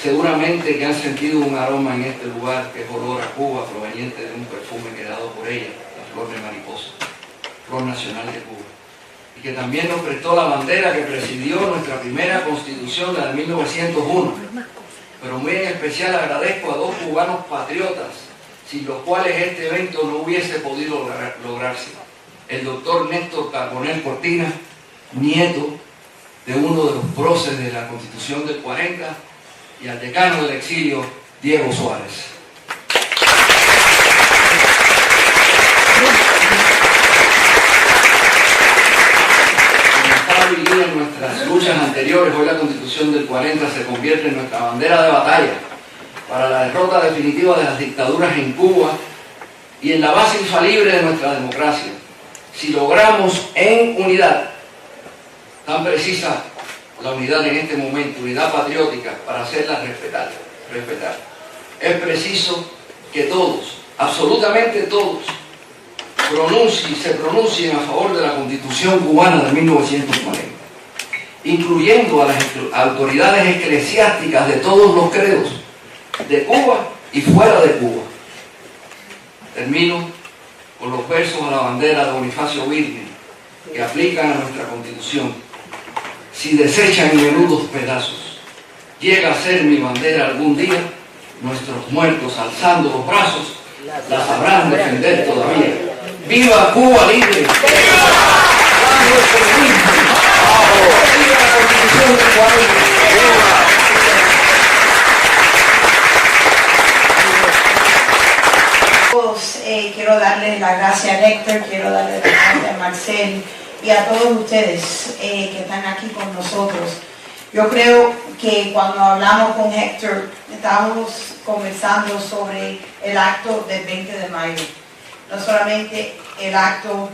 Seguramente que han sentido un aroma en este lugar que es olor a Cuba, proveniente de un perfume creado por ella, la flor de mariposa, flor nacional de Cuba, y que también nos prestó la bandera que presidió nuestra primera constitución, la de 1901. Pero muy en especial agradezco a dos cubanos patriotas, sin los cuales este evento no hubiese podido lograrse. El doctor Néstor Carbonell Cortina, nieto de uno de los próceres de la Constitución del 40, y al decano del exilio, Diego Suárez. En nuestras luchas anteriores, hoy la Constitución del 40 se convierte en nuestra bandera de batalla para la derrota definitiva de las dictaduras en Cuba y en la base infalible de nuestra democracia. Si logramos en unidad, tan precisa la unidad en este momento, unidad patriótica, para hacerla respetar. Es preciso que todos, absolutamente todos, se pronuncien a favor de la Constitución cubana de 1940, incluyendo a las autoridades eclesiásticas de todos los credos, de Cuba y fuera de Cuba. Termino con los versos a la bandera de Bonifacio Virgen, que aplican a nuestra Constitución. Si desechan en menudos pedazos, llega a ser mi bandera algún día, nuestros muertos alzando los brazos, la sabrán defender todavía. ¡Viva Cuba libre! ¡Viva el comunismo! ¡Viva la Constitución del 40! Quiero darle las gracias a Héctor, quiero darle las gracias a Marcel y a todos ustedes que están aquí con nosotros. Yo creo que cuando hablamos con Héctor, estábamos conversando sobre el acto del 20 de mayo. No solamente el acto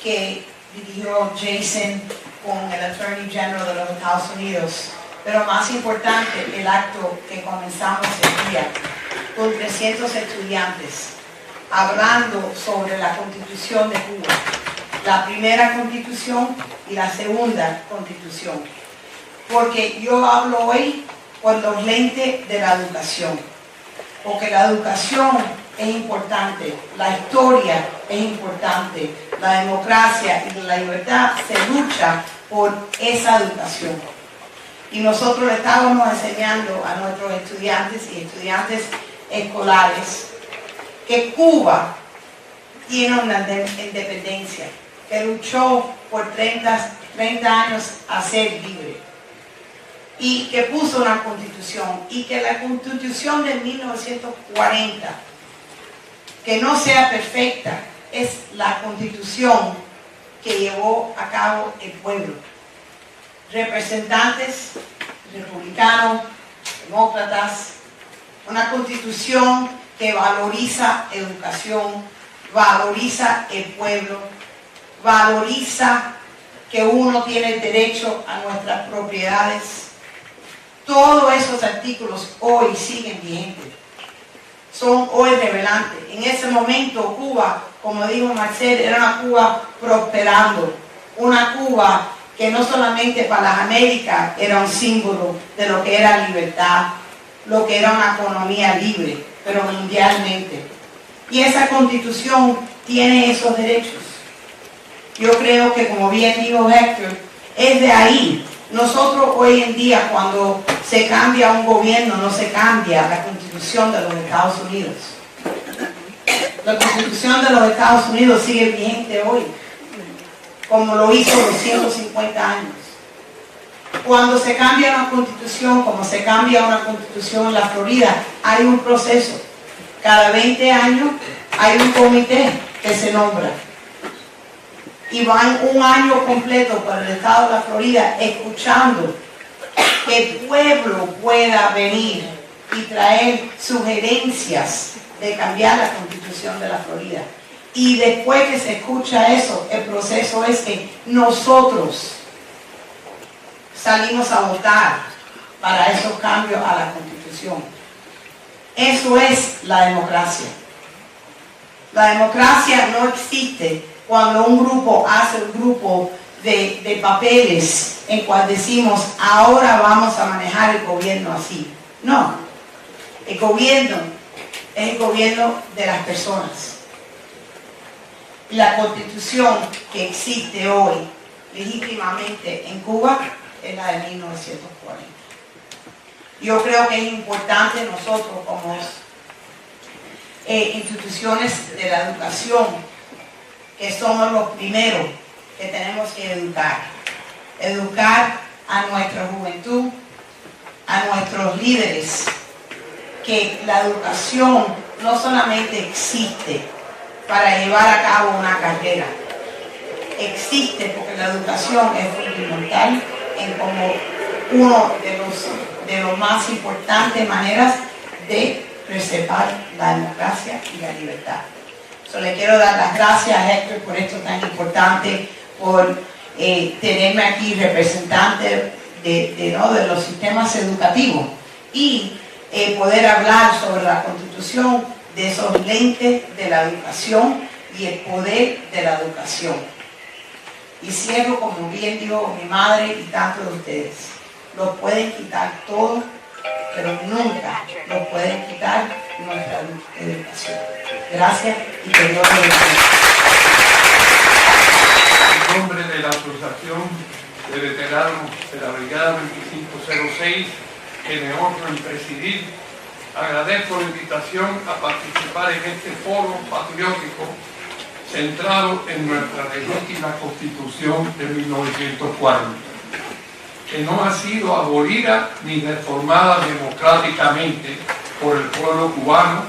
que dirigió Jason con el Attorney General de los Estados Unidos, pero más importante, el acto que comenzamos el día con 300 estudiantes hablando sobre la Constitución de Cuba, la primera Constitución y la segunda Constitución. Porque yo hablo hoy con los lentes de la educación, porque la educación es importante, la historia es importante, la democracia y la libertad se lucha por esa educación. Y nosotros le estábamos enseñando a nuestros estudiantes y estudiantes escolares que Cuba tiene una independencia, que luchó por 30 años a ser libre y que puso una constitución, y que la Constitución de 1940, que no sea perfecta, es la Constitución que llevó a cabo el pueblo. Representantes, republicanos, demócratas, una Constitución que valoriza educación, valoriza el pueblo, valoriza que uno tiene el derecho a nuestras propiedades. Todos esos artículos hoy siguen vigentes, son hoy relevantes. En ese momento Cuba, como dijo Marcel, era una Cuba prosperando, una Cuba que no solamente para las Américas era un símbolo de lo que era libertad, lo que era una economía libre, pero mundialmente. Y esa Constitución tiene esos derechos. Yo creo que, como bien dijo Héctor, es de ahí. Nosotros hoy en día, cuando se cambia un gobierno, no se cambia la Constitución de los Estados Unidos. La Constitución de los Estados Unidos sigue vigente hoy, como lo hizo los 150 años. Cuando se cambia una Constitución, como se cambia una Constitución en la Florida, hay un proceso. Cada 20 años hay un comité que se nombra. Y van un año completo para el estado de la Florida escuchando que el pueblo pueda venir y traer sugerencias de cambiar la Constitución de la Florida. Y después que se escucha eso, el proceso es que nosotros salimos a votar para esos cambios a la Constitución. Eso es la democracia. La democracia no existe cuando un grupo hace un grupo de papeles en cual decimos, ahora vamos a manejar el gobierno así. No, el gobierno es el gobierno de las personas. La Constitución que existe hoy legítimamente en Cuba es la de 1940. Yo creo que es importante nosotros como instituciones de la educación, que somos los primeros que tenemos que educar a nuestra juventud, a nuestros líderes, que la educación no solamente existe para llevar a cabo una carrera, existe porque la educación es fundamental en como uno de los más importantes maneras de preservar la democracia y la libertad. Le quiero dar las gracias a Héctor por esto tan importante, por tenerme aquí representante de los sistemas educativos y poder hablar sobre la Constitución, de esos lentes de la educación y el poder de la educación. Y cierro, como bien dijo mi madre y tantos de ustedes, los pueden quitar todo, pero nunca nos pueden quitar nuestra educación. Gracias y que Dios los bendiga. En nombre de la Asociación de Veteranos de la Brigada 2506, que me honro en presidir, agradezco la invitación a participar en este foro patriótico centrado en nuestra legítima Constitución de 1940, que no ha sido abolida ni reformada democráticamente por el pueblo cubano,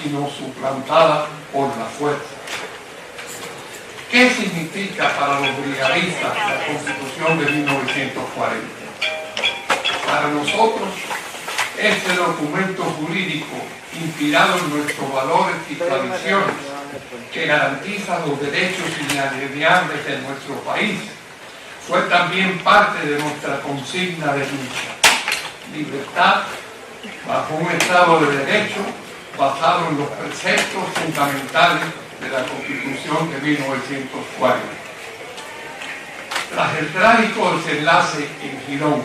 sino suplantada por la fuerza. ¿Qué significa para los brigadistas la Constitución de 1940? Para nosotros, este documento jurídico, inspirado en nuestros valores y tradiciones, que garantiza los derechos inalienables de nuestro país, fue también parte de nuestra consigna de lucha. Libertad bajo un Estado de Derecho basado en los preceptos fundamentales de la Constitución de 1940. Tras el trágico desenlace en Girón,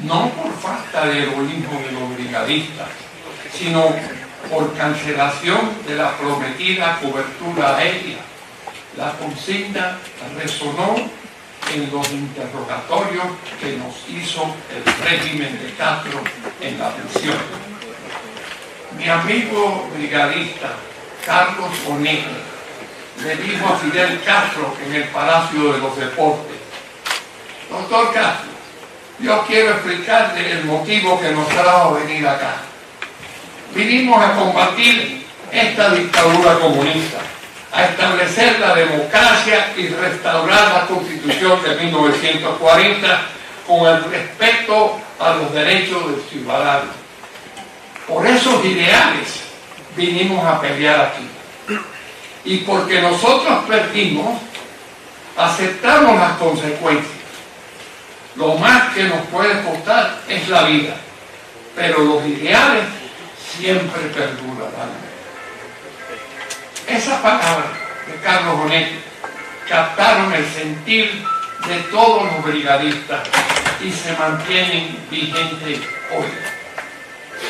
no por falta de heroísmo de los brigadistas, sino por cancelación de la prometida cobertura aérea, la consigna resonó en los interrogatorios que nos hizo el régimen de Castro en la prisión. Mi amigo brigadista Carlos Onetti le dijo a Fidel Castro en el Palacio de los Deportes: doctor Castro, yo quiero explicarle el motivo que nos trajo a venir acá. Vinimos a combatir esta dictadura comunista, a establecer la democracia y restaurar la Constitución de 1940 con el respeto a los derechos del ciudadano. Por esos ideales vinimos a pelear aquí. Y porque nosotros perdimos, aceptamos las consecuencias. Lo más que nos puede costar es la vida, pero los ideales siempre perdurarán. Esas palabras de Carlos Onetti captaron el sentir de todos los brigadistas y se mantienen vigentes hoy.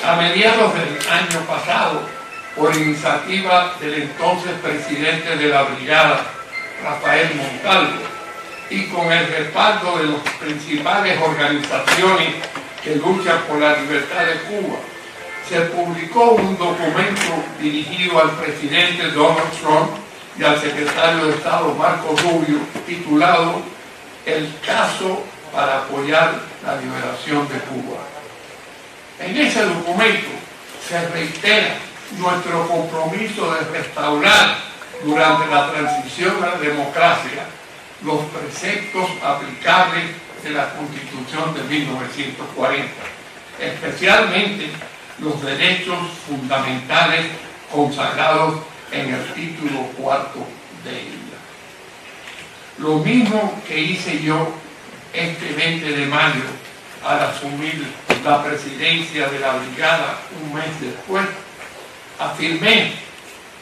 A mediados del año pasado, por iniciativa del entonces presidente de la brigada, Rafael Montalvo, y con el respaldo de las principales organizaciones que luchan por la libertad de Cuba, se publicó un documento dirigido al presidente Donald Trump y al secretario de Estado Marco Rubio, titulado "El caso para apoyar la liberación de Cuba". En ese documento se reitera nuestro compromiso de restaurar durante la transición a la democracia los preceptos aplicables de la Constitución de 1940, especialmente los derechos fundamentales consagrados en el título 4 de ella. Lo mismo que hice yo este 20 de mayo al asumir la presidencia de la brigada un mes después, afirmé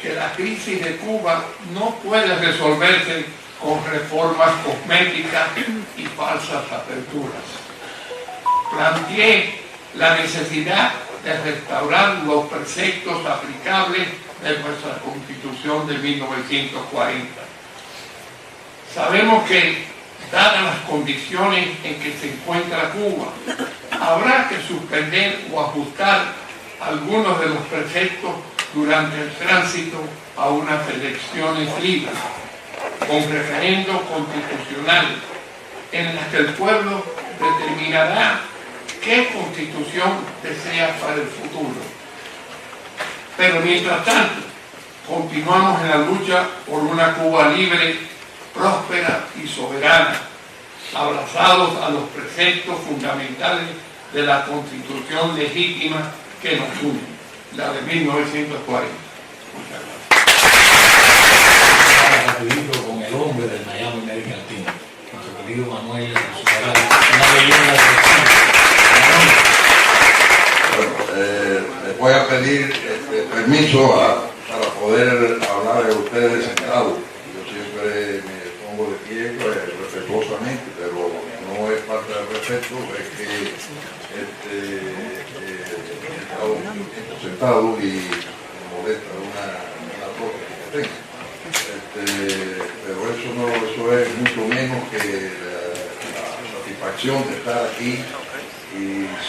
que la crisis de Cuba no puede resolverse con reformas cosméticas y falsas aperturas. Planteé la necesidad de restaurar los preceptos aplicables de nuestra Constitución de 1940. Sabemos que, dadas las condiciones en que se encuentra Cuba, habrá que suspender o ajustar algunos de los preceptos durante el tránsito a unas elecciones libres, con referendo constitucional, en las que el pueblo determinará qué constitución desea para el futuro. Pero mientras tanto, continuamos en la lucha por una Cuba libre, próspera y soberana, abrazados a los preceptos fundamentales de la Constitución legítima que nos une, la de 1940. Muchas gracias. Rapidito con el hombre del Miami American Team, nuestro querido Manuel, una leyenda de les voy a pedir permiso para poder hablar de ustedes sentados. Yo siempre me pongo de pie respetuosamente, pero no es parte del respeto, es que he estado mucho tiempo sentado y me molesta una cosa que tenga. Pero eso es mucho menos que la satisfacción de estar aquí y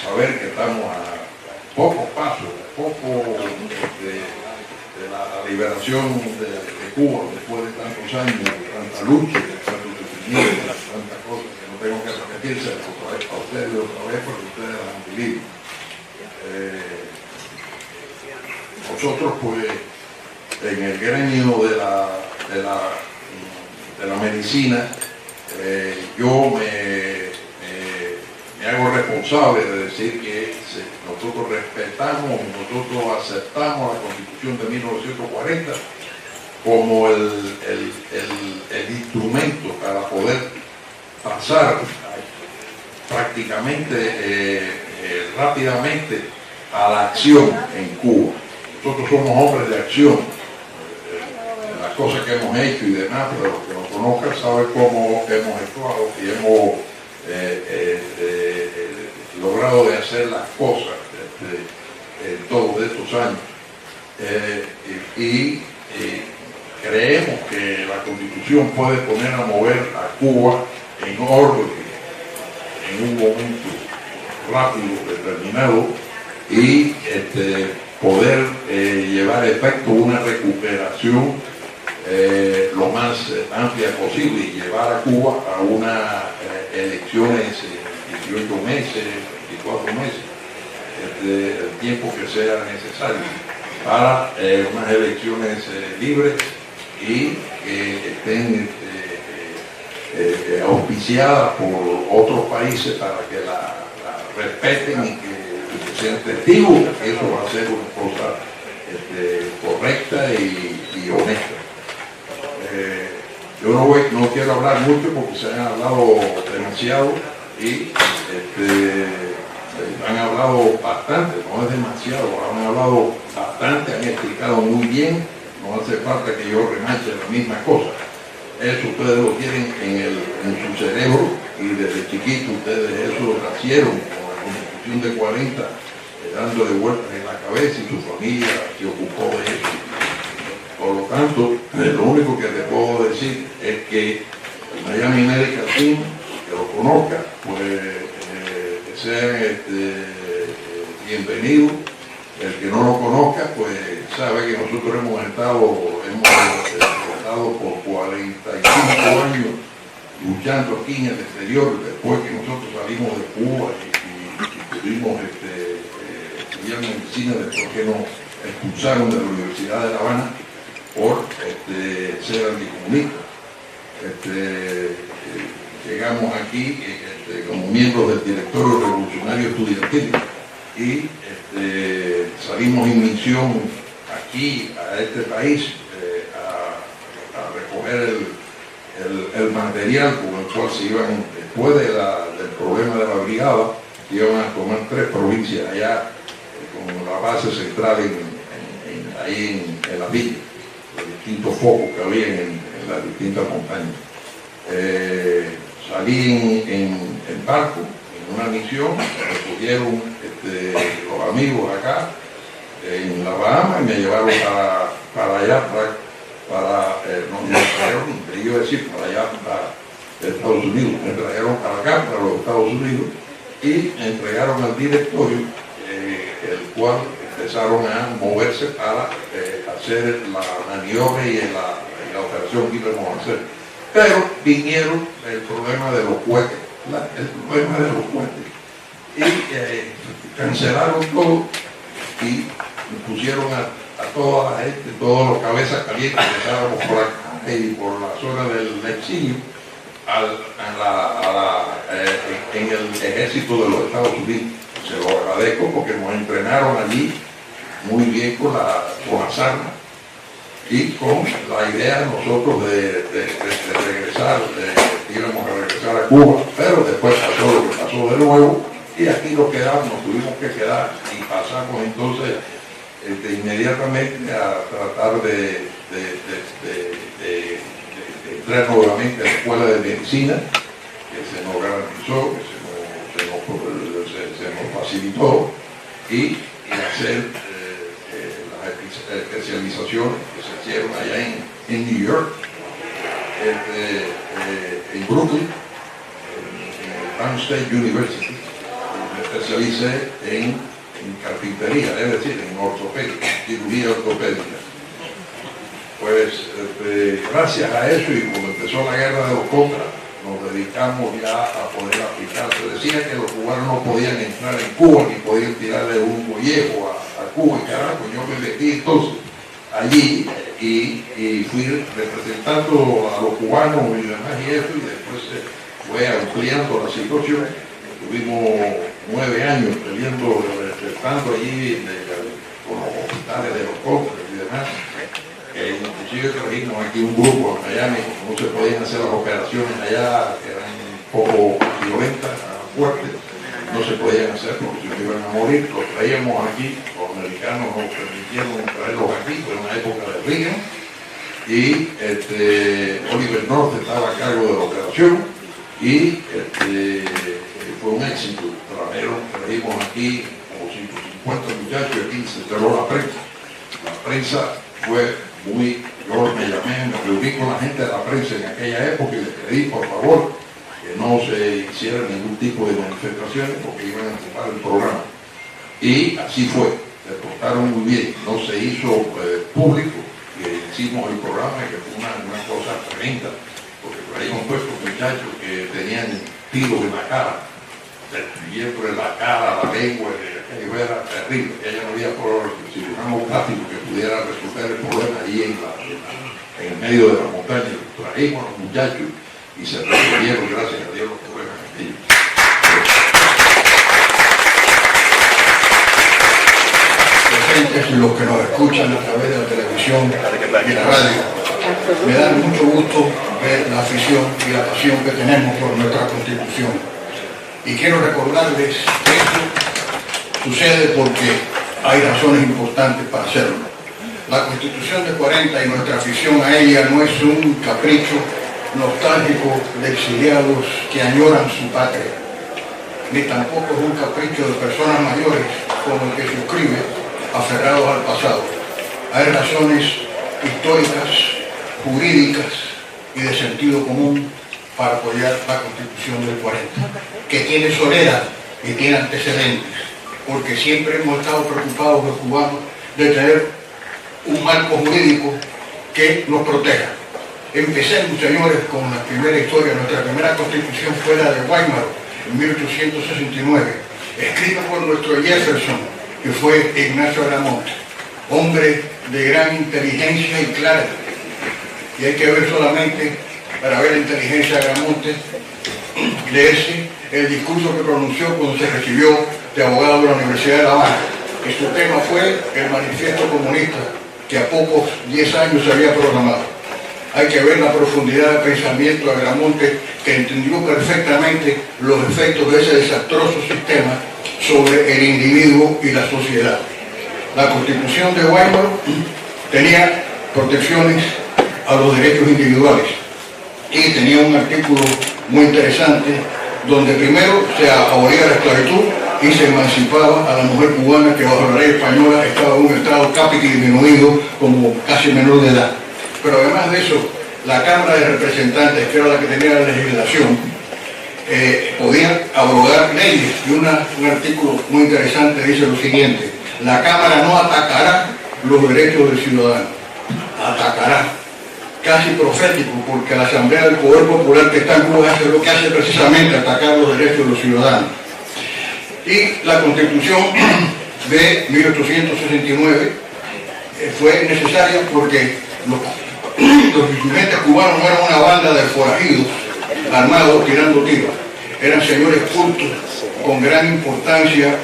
saber que estamos a pocos pasos, de la liberación de Cuba después de tantos años, de tanta lucha, de tanto sufrimiento, de tantas cosas que no tengo que repetirse otra vez para ustedes otra vez porque ustedes las han vivido. Nosotros pues en el gremio de la medicina yo me hago responsable de decir que nosotros respetamos, nosotros aceptamos la Constitución de 1940 como el instrumento para poder pasar prácticamente rápidamente a la acción en Cuba. Nosotros somos hombres de acción, las cosas que hemos hecho y demás, pero los que nos conozcan saben cómo hemos actuado y hemos logrado de hacer las cosas en todos estos años. Y creemos que la Constitución puede poner a mover a Cuba en orden, en un momento rápido, determinado, y poder llevar a efecto una recuperación lo más amplia posible y llevar a Cuba a unas elecciones 18 meses, 24 meses, el tiempo que sea necesario para unas elecciones libres y que estén auspiciadas por otros países para que la respeten y que sean testigos de que eso va a ser una cosa correcta y honesta. Yo no quiero hablar mucho porque se han hablado demasiado y han hablado bastante, no es demasiado, han hablado bastante, han explicado muy bien, no hace falta que yo remache la misma cosa. Eso ustedes lo tienen en su cerebro y desde chiquito ustedes eso nacieron con la Constitución de 40, dándole vueltas en la cabeza y su familia se ocupó de eso. Por lo tanto, lo único que te puedo decir es que Miami Medical Team, que lo conozca, pues que sean bienvenidos. El que no lo conozca, pues sabe que nosotros hemos estado por 45 años luchando aquí en el exterior, después que nosotros salimos de Cuba y pudimos estudiar medicina, después que nos expulsaron de la Universidad de La Habana por ser anticomunistas. Llegamos aquí como miembros del Directorio Revolucionario Estudiantil y salimos en misión aquí a este país recoger el material con el cual se iban, después del problema de la brigada, se iban a tomar 3 provincias allá, con la base central ahí en la villa, los distintos focos que había en las distintas montañas. Salí en barco, en una misión, me recogieron los amigos acá, en la Bahama, y me llevaron para allá, iba a decir para allá, para Estados Unidos, me trajeron para acá, para los Estados Unidos, y me entregaron al directorio, el cual empezaron a moverse para hacer la maniobra y la operación que íbamos a hacer. Pero vinieron el problema de los cohetes, y cancelaron todo y pusieron a toda la gente, todos los cabezas calientes que estábamos por acá y por la zona del exilio en el ejército de los Estados Unidos. Se lo agradezco porque nos entrenaron allí muy bien con las armas y con la idea de nosotros de regresar, íbamos a regresar a Cuba, pero después pasó lo que pasó de nuevo y aquí nos quedamos, nos tuvimos que quedar y pasamos entonces inmediatamente a tratar de entrar nuevamente a la escuela de medicina, que se nos garantizó, que se nos facilitó, y hacer las especializaciones que se hicieron allá en New York, en Brooklyn, en el Penn State University. Me especialicé en carpintería, es decir, en ortopedia, cirugía ortopédica. Pues gracias a eso y cuando empezó la guerra de los contras, nos dedicamos ya a poder aplicar. Se decía que los cubanos no podían entrar en Cuba ni podían tirarle un mollejo a Cuba, y carajo, yo me metí entonces allí y fui representando a los cubanos y demás y eso, y después se fue ampliando la situación. Tuvimos 9 años peleando, estando allí con los hospitales de los contras y demás. Inclusive trajimos aquí un grupo en Miami, no se podían hacer las operaciones allá, que eran un poco violentas, fuertes, no se podían hacer porque se iban a morir. Los traíamos aquí, los americanos nos permitieron traerlos aquí, fue una época de Reagan, y Oliver North estaba a cargo de la operación, y fue un éxito. Trajimos aquí como 150 muchachos, y aquí se cerró la prensa. La prensa fue yo me llamé, me reuní con la gente de la prensa en aquella época y les pedí por favor que no se hiciera ningún tipo de manifestaciones porque iban a ocupar el programa. Y así fue, se portaron muy bien, no se hizo público, que hicimos el programa, que fue una cosa tremenda, porque por ahí hemos puesto muchachos que tenían tiros en la cara, siempre la cara, la lengua, aquello era terrible, ya no había cirujano plástico que pudiera resolver el problema allí en el medio de la montaña. Trajimos a los muchachos y se resolvieron, gracias a Dios, los problemas aquellos. Presentes y los que nos escuchan a través de la televisión y la radio, me da mucho gusto ver la afición y la pasión que tenemos por nuestra Constitución. Y quiero recordarles que esto sucede porque hay razones importantes para hacerlo. La Constitución de 40 y nuestra afición a ella no es un capricho nostálgico de exiliados que añoran su patria, ni tampoco es un capricho de personas mayores como el que suscribe, aferrados al pasado. Hay razones históricas, jurídicas y de sentido común para apoyar la Constitución del 40, que tiene solera y tiene antecedentes, porque siempre hemos estado preocupados los cubanos de tener un marco jurídico que nos proteja. Empecemos, señores, con la primera historia. Nuestra primera Constitución fue la de Weimar, en 1869, escrita por nuestro Jefferson, que fue Ignacio Agramonte, hombre de gran inteligencia y clara. Y hay que ver solamente, para ver la inteligencia de Agramonte, leerse el discurso que pronunció cuando se recibió de abogado de la Universidad de La Habana, que su tema fue el manifiesto comunista, que a pocos 10 años se había programado. hay que ver la profundidad del pensamiento de Agramonte, que entendió perfectamente los efectos de ese desastroso sistema sobre el individuo y la sociedad. La Constitución de Weimar tenía protecciones a los derechos individuales y tenía un artículo muy interesante donde primero se abolía la esclavitud y se emancipaba a la mujer cubana, que bajo la ley española estaba en un estado cápita y disminuido como casi menor de edad. Pero además de eso, la Cámara de Representantes, que era la que tenía la legislación, podía abrogar leyes. Y un artículo muy interesante dice lo siguiente: la Cámara no atacará los derechos del ciudadano. Atacará. Casi profético, porque la Asamblea del Poder Popular que está en Cuba hace lo que hace precisamente, atacar los derechos de los ciudadanos. Y la Constitución de 1869 fue necesaria porque los dirigentes cubanos no eran una banda de forajidos armados tirando tiros, eran señores cultos con gran importancia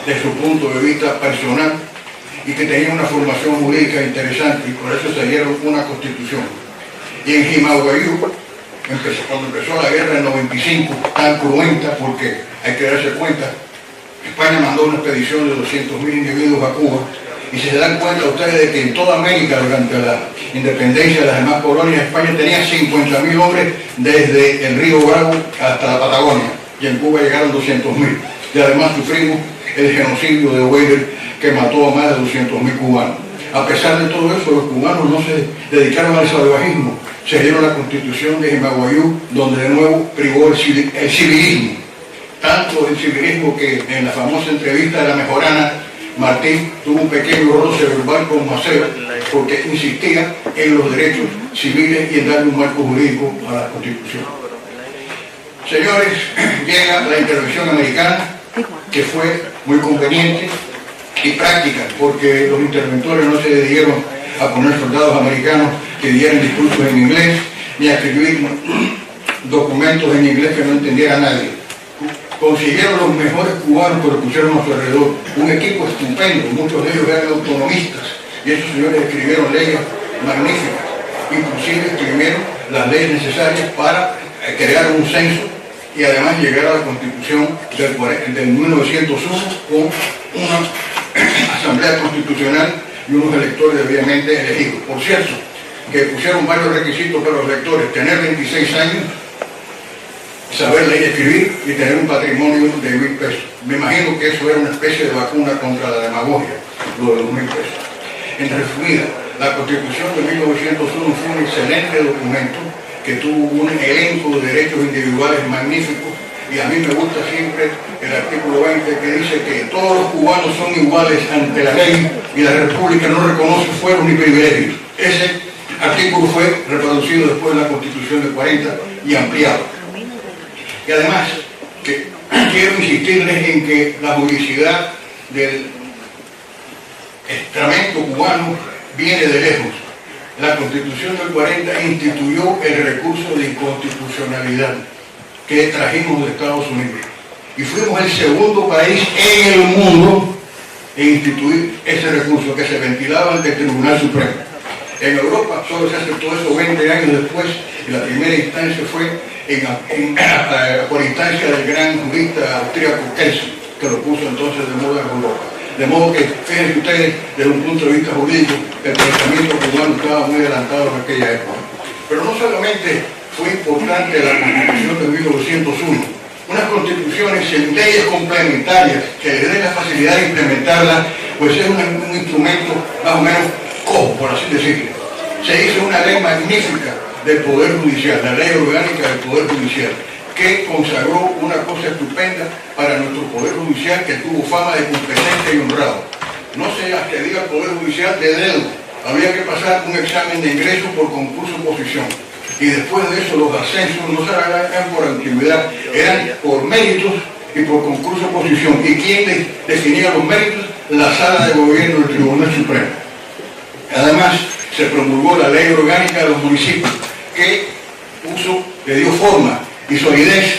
desde su punto de vista personal y que tenían una formación jurídica interesante, y por eso se dieron una constitución. Y en Jimaguayú, cuando empezó la guerra en 95, tan cruenta, porque hay que darse cuenta, España mandó una expedición de 200.000 individuos a Cuba, y se dan cuenta ustedes de que en toda América, durante la independencia de las demás colonias, España tenía 50.000 hombres desde el río Bravo hasta la Patagonia, y en Cuba llegaron 200.000. Y además sufrimos el genocidio de Weidel, que mató a más de 200.000 cubanos. A pesar de todo eso, los cubanos no se dedicaron al salvajismo, se dieron la Constitución de Jimaguayú, donde de nuevo privó el civilismo. Tanto el civilismo que en la famosa entrevista de La Mejorana, Martín tuvo un pequeño roce verbal con Maceo, porque insistía en los derechos civiles y en darle un marco jurídico a la Constitución. Señores, llega la intervención americana, que fue muy conveniente y práctica, porque los interventores no se dedicaron a poner soldados americanos que dieran discursos en inglés, ni a escribir documentos en inglés que no entendiera nadie. Consiguieron los mejores cubanos que lo pusieron a su alrededor, un equipo estupendo, muchos de ellos eran autonomistas, y esos señores escribieron leyes magníficas, inclusive escribieron las leyes necesarias para crear un censo y además llegar a la Constitución del 1901 con una asamblea constitucional y unos electores debidamente elegidos. Por cierto, que pusieron varios requisitos para los electores: tener 26 años, saber leer y escribir y tener un patrimonio de 1.000 pesos. Me imagino que eso era una especie de vacuna contra la demagogia, lo de los 1.000 pesos. En resumida, la Constitución de 1901 fue un excelente documento que tuvo un elenco de derechos individuales magníficos, y a mí me gusta siempre el artículo 20, que dice que todos los cubanos son iguales ante la ley y la República no reconoce fueros ni privilegios. Ese artículo fue reproducido después de la Constitución de 40 y ampliado. Y además, que quiero insistirles en que la juridicidad del estamento cubano viene de lejos. La Constitución del 40 instituyó el recurso de inconstitucionalidad que trajimos de Estados Unidos. Y fuimos el segundo país en el mundo en instituir ese recurso, que se ventilaba ante el Tribunal Supremo. En Europa solo se aceptó eso 20 años después, y la primera instancia fue por instancia del gran jurista austríaco Kelsen, que lo puso entonces de moda en Europa. De modo que, fíjense ustedes, desde un punto de vista jurídico, el pensamiento cubano estaba muy adelantado en aquella época. Pero no solamente fue importante la Constitución de 1901, unas constituciones en leyes complementarias que le den la facilidad de implementarlas, pues es un instrumento más o menos cojo, por así decirlo. Se hizo una ley magnífica del Poder Judicial, la Ley Orgánica del Poder Judicial, que consagró una cosa estupenda para nuestro Poder Judicial, que tuvo fama de competente y honrado. No se accedía al Poder Judicial de dedo, había que pasar un examen de ingreso por concurso-oposición. Y después de eso los ascensos no se eran por antigüedad, eran por méritos y por concurso-oposición. ¿Y quién definía los méritos? La Sala de Gobierno del Tribunal Supremo. Además, se promulgó la Ley Orgánica de los Municipios, que le dio forma y solidez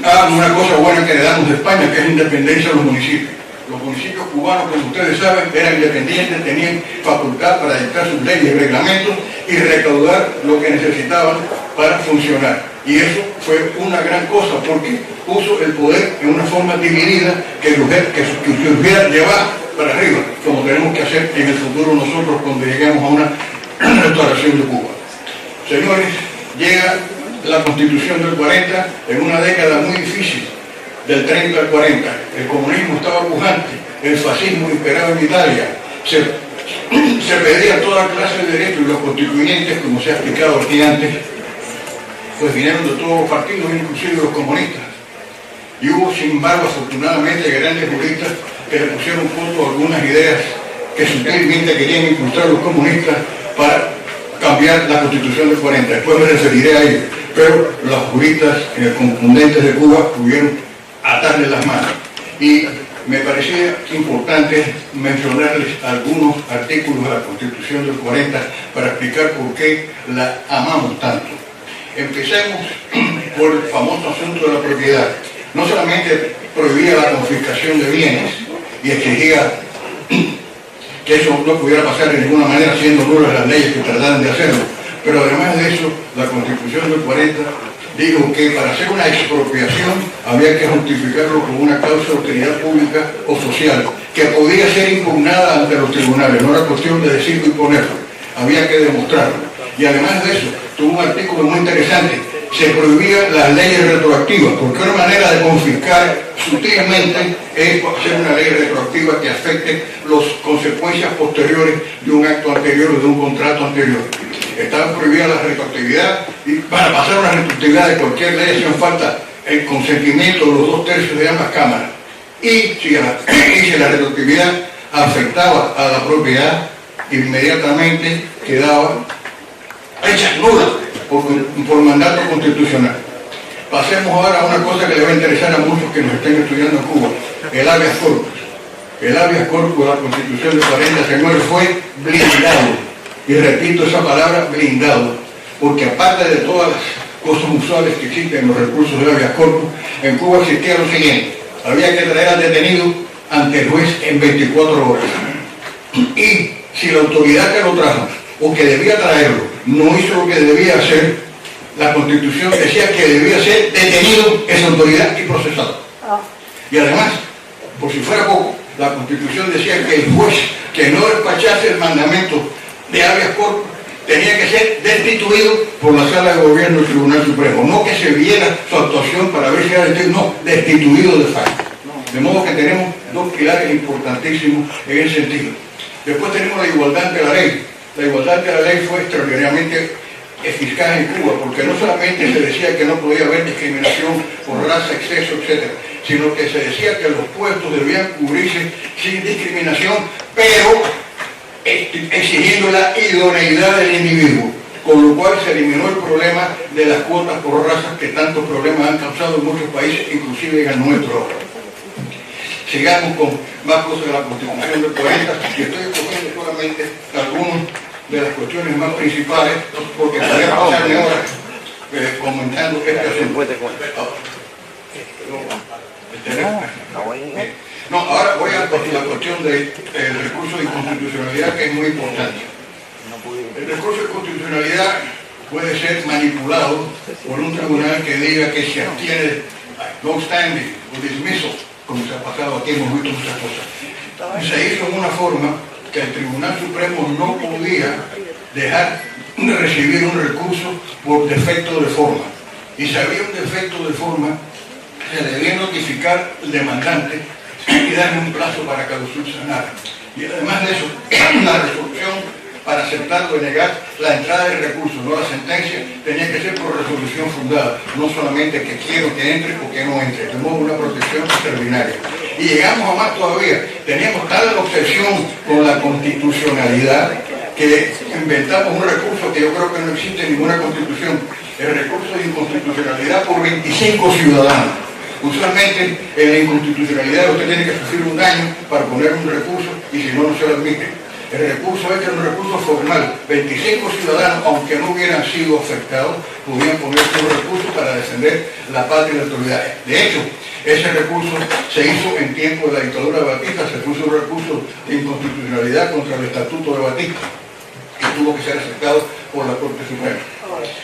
a una cosa buena que le damos de España, que es la independencia de los municipios. Los municipios cubanos, como ustedes saben, eran independientes, tenían facultad para dictar sus leyes y reglamentos y recaudar lo que necesitaban para funcionar. Y eso fue una gran cosa porque puso el poder en una forma dividida que surgiera llevar para arriba, como tenemos que hacer en el futuro nosotros cuando lleguemos a una restauración de Cuba. Señores, llega la Constitución del 40 en una década muy difícil, del 30 al 40. El comunismo estaba pujante, el fascismo imperaba en Italia, se pedía toda clase de derechos y los constituyentes, como se ha explicado aquí antes, pues vinieron de todos los partidos, inclusive los comunistas. Y hubo, sin embargo, afortunadamente, grandes juristas que le pusieron punto a algunas ideas que sutilmente querían incrustar los comunistas para cambiar la Constitución del 40. Después me referiré a ello. Pero los juristas contundentes de Cuba pudieron atarle las manos. Y me parecía importante mencionarles algunos artículos de la Constitución del 40 para explicar por qué la amamos tanto. Empecemos por el famoso asunto de la propiedad. No solamente prohibía la confiscación de bienes y exigía que eso no pudiera pasar de ninguna manera siendo nulas las leyes que trataran de hacerlo, pero además de eso, la Constitución del 40 dijo que para hacer una expropiación había que justificarlo con una causa de utilidad pública o social, que podía ser impugnada ante los tribunales, no era cuestión de decirlo y ponerlo, había que demostrarlo. Y además de eso, tuvo un artículo muy interesante, se prohibían las leyes retroactivas, porque una manera de confiscar sutilmente es hacer una ley retroactiva que afecte las consecuencias posteriores de un acto anterior o de un contrato anterior. Estaba prohibida la retroactividad y para pasar una retroactividad de cualquier ley hacían falta el consentimiento de los 2/3 de ambas cámaras. Y si la retroactividad afectaba a la propiedad, inmediatamente quedaba hecha nula por mandato constitucional. Pasemos ahora a una cosa que le va a interesar a muchos que nos estén estudiando en Cuba, el habeas corpus. El habeas corpus de la Constitución de 40, señores, fue blindado. Y repito esa palabra, blindado, porque aparte de todas las cosas usuales que existen en los recursos de habeas corpus, en Cuba existía lo siguiente: había que traer al detenido ante el juez en 24 horas. Y si la autoridad que lo trajo o que debía traerlo no hizo lo que debía hacer, la Constitución decía que debía ser detenido esa autoridad y procesado. Y además, por si fuera poco, la Constitución decía que el juez que no despachase el mandamiento de habeas corpus tenía que ser destituido por la Sala de Gobierno del Tribunal Supremo, no que se viera su actuación para ver si era destituido, no, destituido de facto. De modo que tenemos dos pilares importantísimos en ese sentido. Después tenemos la igualdad ante la ley. La igualdad de la ley fue extraordinariamente eficaz en Cuba, porque no solamente se decía que no podía haber discriminación por raza, exceso, etc., sino que se decía que los puestos debían cubrirse sin discriminación, pero exigiendo la idoneidad del individuo, con lo cual se eliminó el problema de las cuotas por razas que tantos problemas han causado en muchos países, inclusive en el nuestro. Sigamos con más cosas de la Constitución del 40, y estoy escogiendo solamente algunas de las cuestiones más principales, porque podría pasarme horas comentando este asunto. No, ahora voy a la cuestión del recurso de inconstitucionalidad, que es muy importante. El recurso de inconstitucionalidad puede ser manipulado por un tribunal que diga que se abstiene no standing o dismissal, como se ha pasado aquí, hemos visto muchas cosas. Se hizo en una forma que el Tribunal Supremo no podía dejar de recibir un recurso por defecto de forma. Y si había un defecto de forma, se debía notificar al demandante y darle un plazo para que lo subsanara. Y además de eso, la resolución para aceptar o negar la entrada del recurso, no la sentencia, tenía que ser por resolución fundada, no solamente que quiero que entre o que no entre. Tenemos una protección extraordinaria. Y llegamos a más todavía, teníamos tal obsesión con la constitucionalidad que inventamos un recurso que yo creo que no existe en ninguna constitución, el recurso de inconstitucionalidad por 25 ciudadanos. Usualmente en la inconstitucionalidad usted tiene que sufrir un daño para poner un recurso y si no, no se lo admite. El recurso este es un recurso formal. 25 ciudadanos, aunque no hubieran sido afectados, podían poner un recurso para defender la patria y la autoridad. De hecho, Ese recurso se hizo en tiempo de la dictadura de Batista, se puso un recurso de inconstitucionalidad contra el estatuto de Batista, que tuvo que ser aceptado por la Corte Suprema.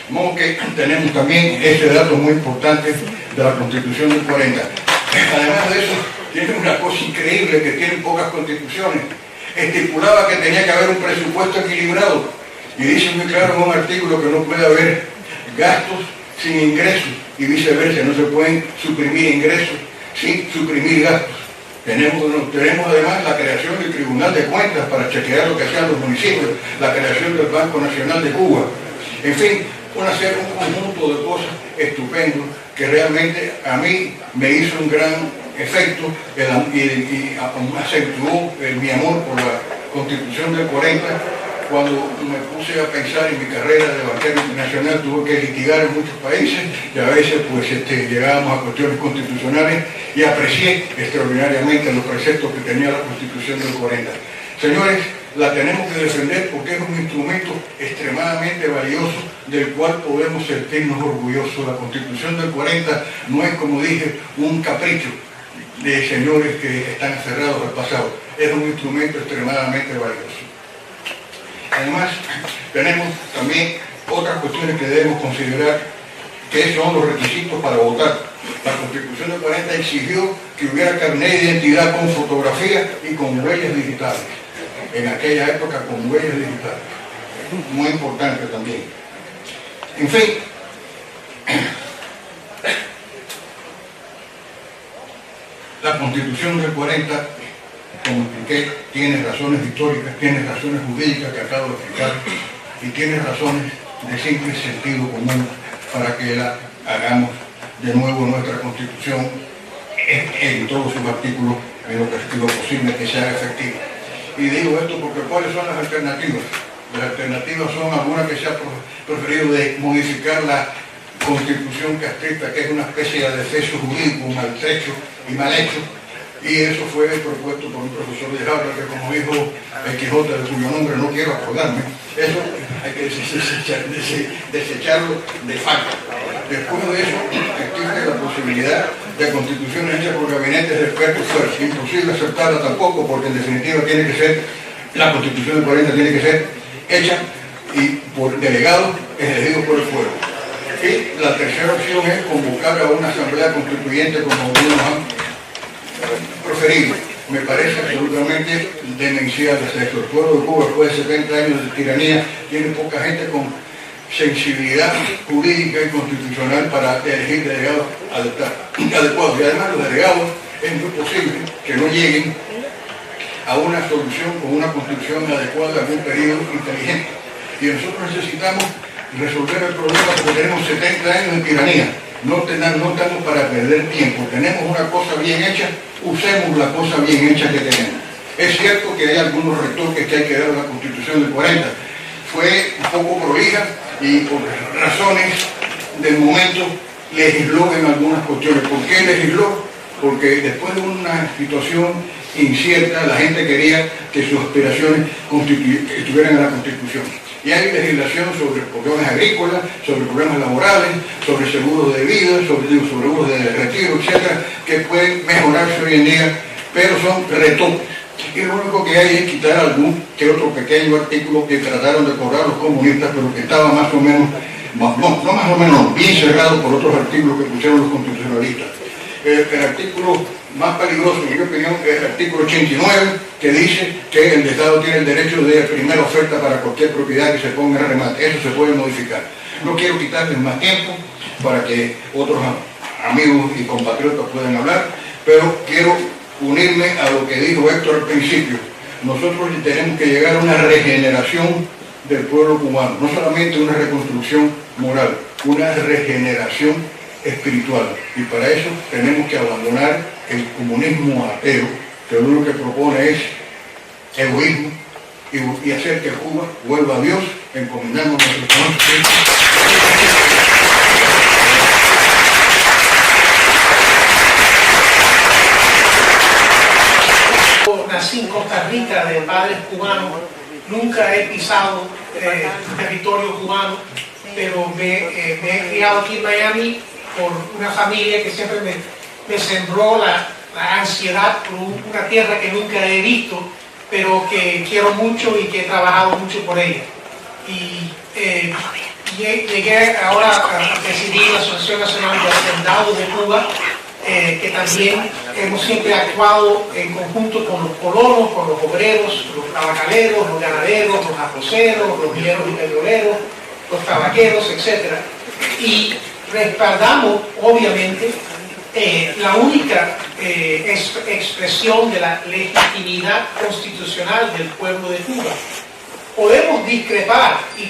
De modo que tenemos también ese dato muy importante de la Constitución del 40. Además de eso, tiene una cosa increíble que tienen pocas constituciones. Estipulaba que tenía que haber un presupuesto equilibrado y dice muy claro en un artículo que no puede haber gastos sin ingresos y viceversa, no se pueden suprimir ingresos sin suprimir gastos. Tenemos además la creación del Tribunal de Cuentas para chequear lo que hacían los municipios, la creación del Banco Nacional de Cuba, en fin, un conjunto de cosas estupendos que realmente a mí me hizo un gran efecto y acentuó mi amor por la Constitución del 40. Cuando me puse a pensar en mi carrera de banquero internacional, tuve que litigar en muchos países y a veces pues llegábamos a cuestiones constitucionales y aprecié extraordinariamente los preceptos que tenía la Constitución del 40. Señores, la tenemos que defender porque es un instrumento extremadamente valioso del cual podemos sentirnos orgullosos. La Constitución del 40 no es, como dije, un capricho de señores que están aferrados al pasado, es un instrumento extremadamente valioso. Además, tenemos también otras cuestiones que debemos considerar, que son los requisitos para votar. La Constitución del 40 exigió que hubiera carnet de identidad con fotografía y con huellas digitales. En aquella época con huellas digitales. Muy importante también. En fin, la Constitución del 40, como expliqué, tiene razones históricas, tiene razones jurídicas que acabo de explicar y tiene razones de simple sentido común para que la hagamos de nuevo nuestra Constitución en todos sus artículos en lo posible que sea efectiva. Y digo esto porque ¿cuáles son las alternativas? Las alternativas son algunas que se ha preferido de modificar la Constitución castrista, que es una especie de adefesio jurídico maltrecho y mal hecho, y eso fue propuesto por un profesor de Harvard que, como dijo el Quijote, de cuyo nombre no quiero acordarme, eso hay que desecharlo de facto. Después de eso existe la posibilidad de constituciones hechas por gabinetes de expertos fuertes. Imposible aceptarla tampoco, porque en definitiva tiene que ser, la Constitución del 40 tiene que ser hecha y por delegados elegidos por el pueblo. Y la tercera opción es convocar a una asamblea constituyente como algunos han preferido. Me parece absolutamente demencial hacer esto. El pueblo de Cuba, después de 70 años de tiranía, tiene poca gente con sensibilidad jurídica y constitucional para elegir delegados adecuados. Y además los delegados es muy posible que no lleguen a una solución con una constitución adecuada en un periodo inteligente. Y nosotros necesitamos resolver el problema porque tenemos 70 años de tiranía. No estamos para perder tiempo. Tenemos una cosa bien hecha, usemos la cosa bien hecha que tenemos. Es cierto que hay algunos retoques que hay que dar a la Constitución del 40. Fue un poco prolija y por razones del momento legisló en algunas cuestiones. ¿Por qué legisló? Porque después de una situación incierta, la gente quería que sus aspiraciones estuvieran en la Constitución. Y hay legislación sobre problemas agrícolas, sobre problemas laborales, sobre seguros de vida, sobre seguros de retiro, etcétera, que pueden mejorarse hoy en día, pero son retoques. Y lo único que hay es quitar algún que otro pequeño artículo que trataron de cobrar los comunistas, pero que estaba más o menos, no más o menos, bien cerrado por otros artículos que pusieron los constitucionalistas. El artículo más peligroso, en mi opinión, es el artículo 89, que dice que el Estado tiene el derecho de primera oferta para cualquier propiedad que se ponga en remate. Eso se puede modificar. No quiero quitarles más tiempo para que otros amigos y compatriotas puedan hablar, pero quiero unirme a lo que dijo Héctor al principio. Nosotros tenemos que llegar a una regeneración del pueblo cubano, no solamente una reconstrucción moral, una regeneración espiritual. Y para eso tenemos que abandonar el comunismo ateo, que lo único que propone es egoísmo y hacer que Cuba vuelva a Dios, encomendando nuestros Nací en Costa Rica de padres cubanos, nunca he pisado territorio cubano, pero me he criado aquí en Miami por una familia que siempre me me sembró la ansiedad por una tierra que nunca he visto, pero que quiero mucho y que he trabajado mucho por ella. Y llegué ahora a presidir la Asociación Nacional de Hacendados de Cuba, que también hemos siempre actuado en conjunto con los colonos, con los obreros, los tabacaleros, los ganaderos, los arroceros, los mineros y petroleros, los tabaqueros, etc. Y respaldamos, obviamente, la única expresión de la legitimidad constitucional del pueblo de Cuba. Podemos discrepar y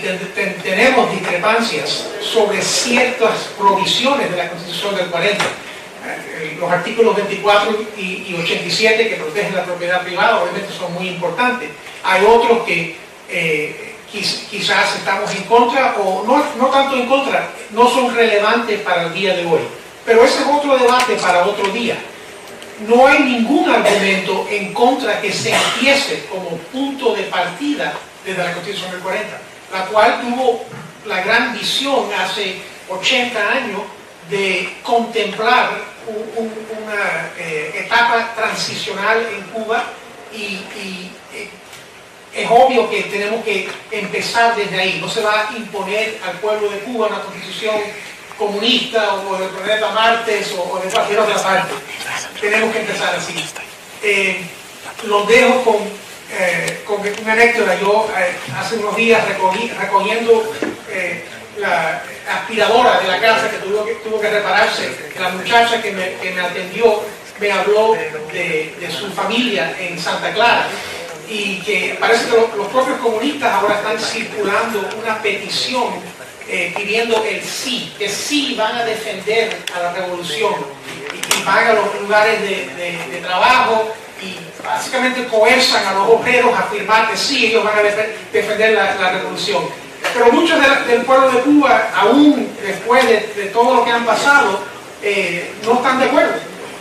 tenemos discrepancias sobre ciertas provisiones de la Constitución del 40. Los artículos 24 y 87 que protegen la propiedad privada obviamente son muy importantes. Hay otros que quizás estamos en contra o no tanto en contra, no son relevantes para el día de hoy. Pero ese es otro debate para otro día. No hay ningún argumento en contra que se empiece como punto de partida desde la Constitución del 40, la cual tuvo la gran visión hace 80 años de contemplar una etapa transicional en Cuba y es obvio que tenemos que empezar desde ahí. No se va a imponer al pueblo de Cuba una constitución comunista o del planeta Marte o de cualquier otra parte. Tenemos que empezar así. Los dejo con una anécdota. Yo hace unos días recogiendo la aspiradora de la casa que tuvo que repararse, la muchacha que me atendió me habló de su familia en Santa Clara y que parece que los propios comunistas ahora están circulando una petición pidiendo el sí, que sí van a defender a la revolución y van a los lugares de trabajo y básicamente coercen a los obreros a afirmar que sí, ellos van a defender la revolución. Pero muchos del pueblo de Cuba, aún después de todo lo que han pasado, no están de acuerdo.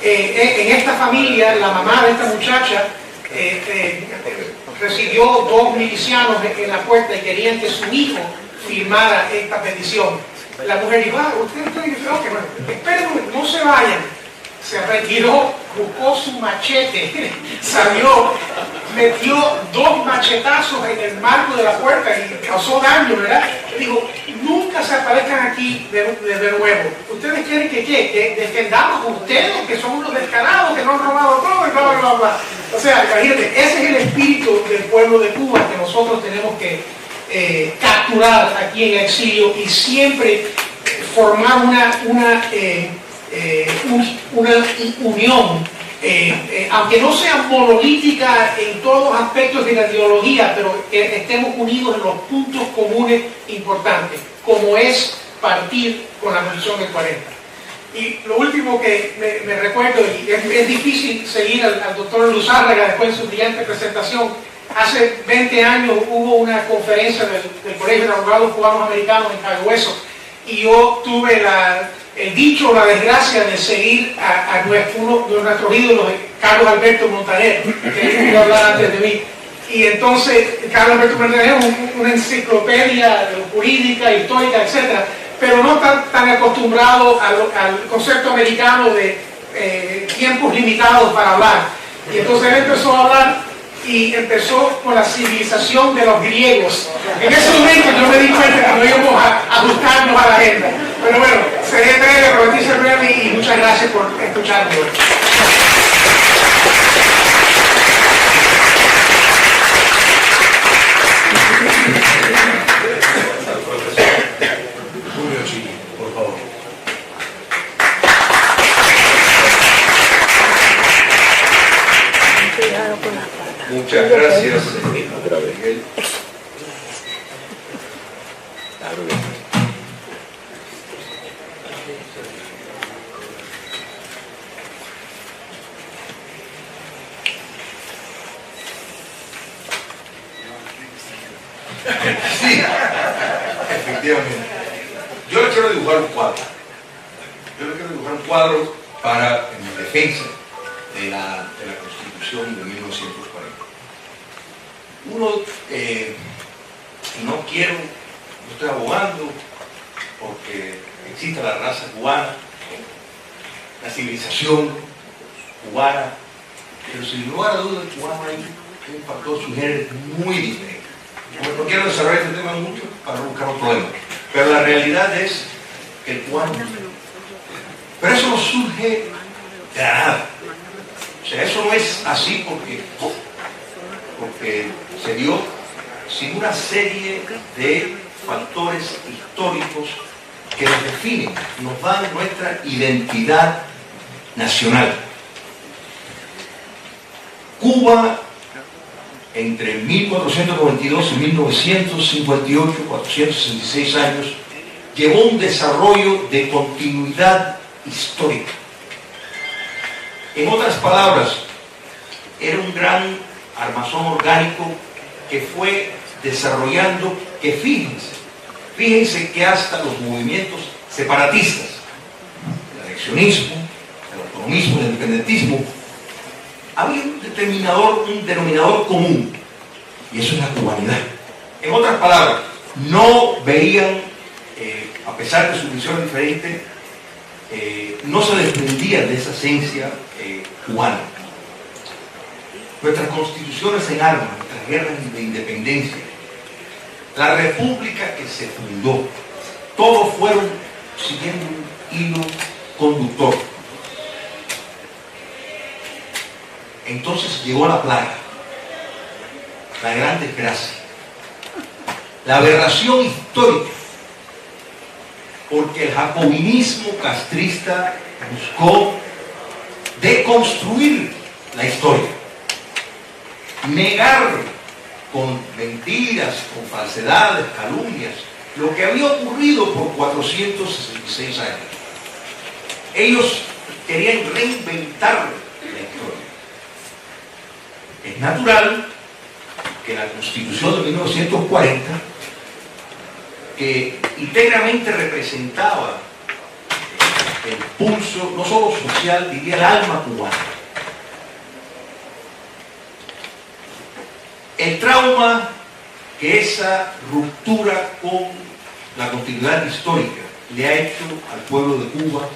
En esta familia, la mamá de esta muchacha recibió 2 milicianos en la puerta y querían que su hijo firmara esta petición. La mujer dijo, esperen, no se vayan. Se retiró, buscó su machete, salió, metió 2 machetazos en el marco de la puerta y causó daño, ¿verdad? Digo, nunca se aparezcan aquí de nuevo. ¿Ustedes quieren que defendamos a ustedes, que son los descarados, que no han robado todo y bla, bla, bla? O sea, imagínate, ese es el espíritu del pueblo de Cuba que nosotros tenemos que capturar aquí en el exilio y siempre formar una unión, aunque no sea monolítica en todos los aspectos de la ideología, pero que estemos unidos en los puntos comunes importantes, como es partir con la Constitución del 40. Y lo último que me recuerdo, y es difícil seguir al doctor Luzárraga después de su brillante presentación. Hace 20 años hubo una conferencia del Colegio de Abogados Cubanos Americanos en Cayo Hueso y yo tuve el dicho o la desgracia de seguir a uno de nuestros ídolos, Carlos Alberto Montaner, que iba a hablar antes de mí. Y entonces Carlos Alberto Montaner es una enciclopedia jurídica, histórica, etc., pero no tan acostumbrado al concepto americano de tiempos limitados para hablar. Y entonces él empezó a hablar y empezó con la civilización de los griegos. En ese momento yo me di cuenta que no íbamos a ajustarnos a la agenda. Pero bueno, seré breve, prometí ser breve y muchas gracias por escucharme. Julio Chile, por favor. Muchas gracias, Miguel. Sí, efectivamente. Yo le quiero dibujar un cuadro. Para, en defensa de la Constitución de 1940. Uno, no estoy abogando porque exista la raza cubana, la civilización cubana, pero sin lugar a dudas el cubano hay un factor sugiere muy diferente. No quiero desarrollar este tema mucho para no buscar un problema, pero la realidad es que el cubano, pero eso no surge de la nada. O sea, eso no es así porque se dio sin una serie de factores históricos que nos definen, nos dan nuestra identidad nacional. Cuba, entre 1492 y 1958, 466 años, llevó un desarrollo de continuidad histórica. En otras palabras, era un gran armazón orgánico que fue desarrollando, que fíjense que hasta los movimientos separatistas, el anexionismo, el autonomismo, el independentismo, había un denominador común, y eso es la cubanidad. En otras palabras, no veían, a pesar de sus visiones diferentes, no se desprendían de esa esencia cubana. Nuestras constituciones en armas, nuestras guerras de independencia, la república que se fundó, todos fueron siguiendo un hilo conductor. Entonces llegó la plaga, la gran desgracia, la aberración histórica, porque el jacobinismo castrista buscó deconstruir la historia, negar con mentiras, con falsedades, calumnias, lo que había ocurrido por 466 años. Ellos querían reinventar la historia. Es natural que la Constitución de 1940, que íntegramente representaba el pulso, no solo social, diría el alma cubana. El trauma que esa ruptura con la continuidad histórica le ha hecho al pueblo de Cuba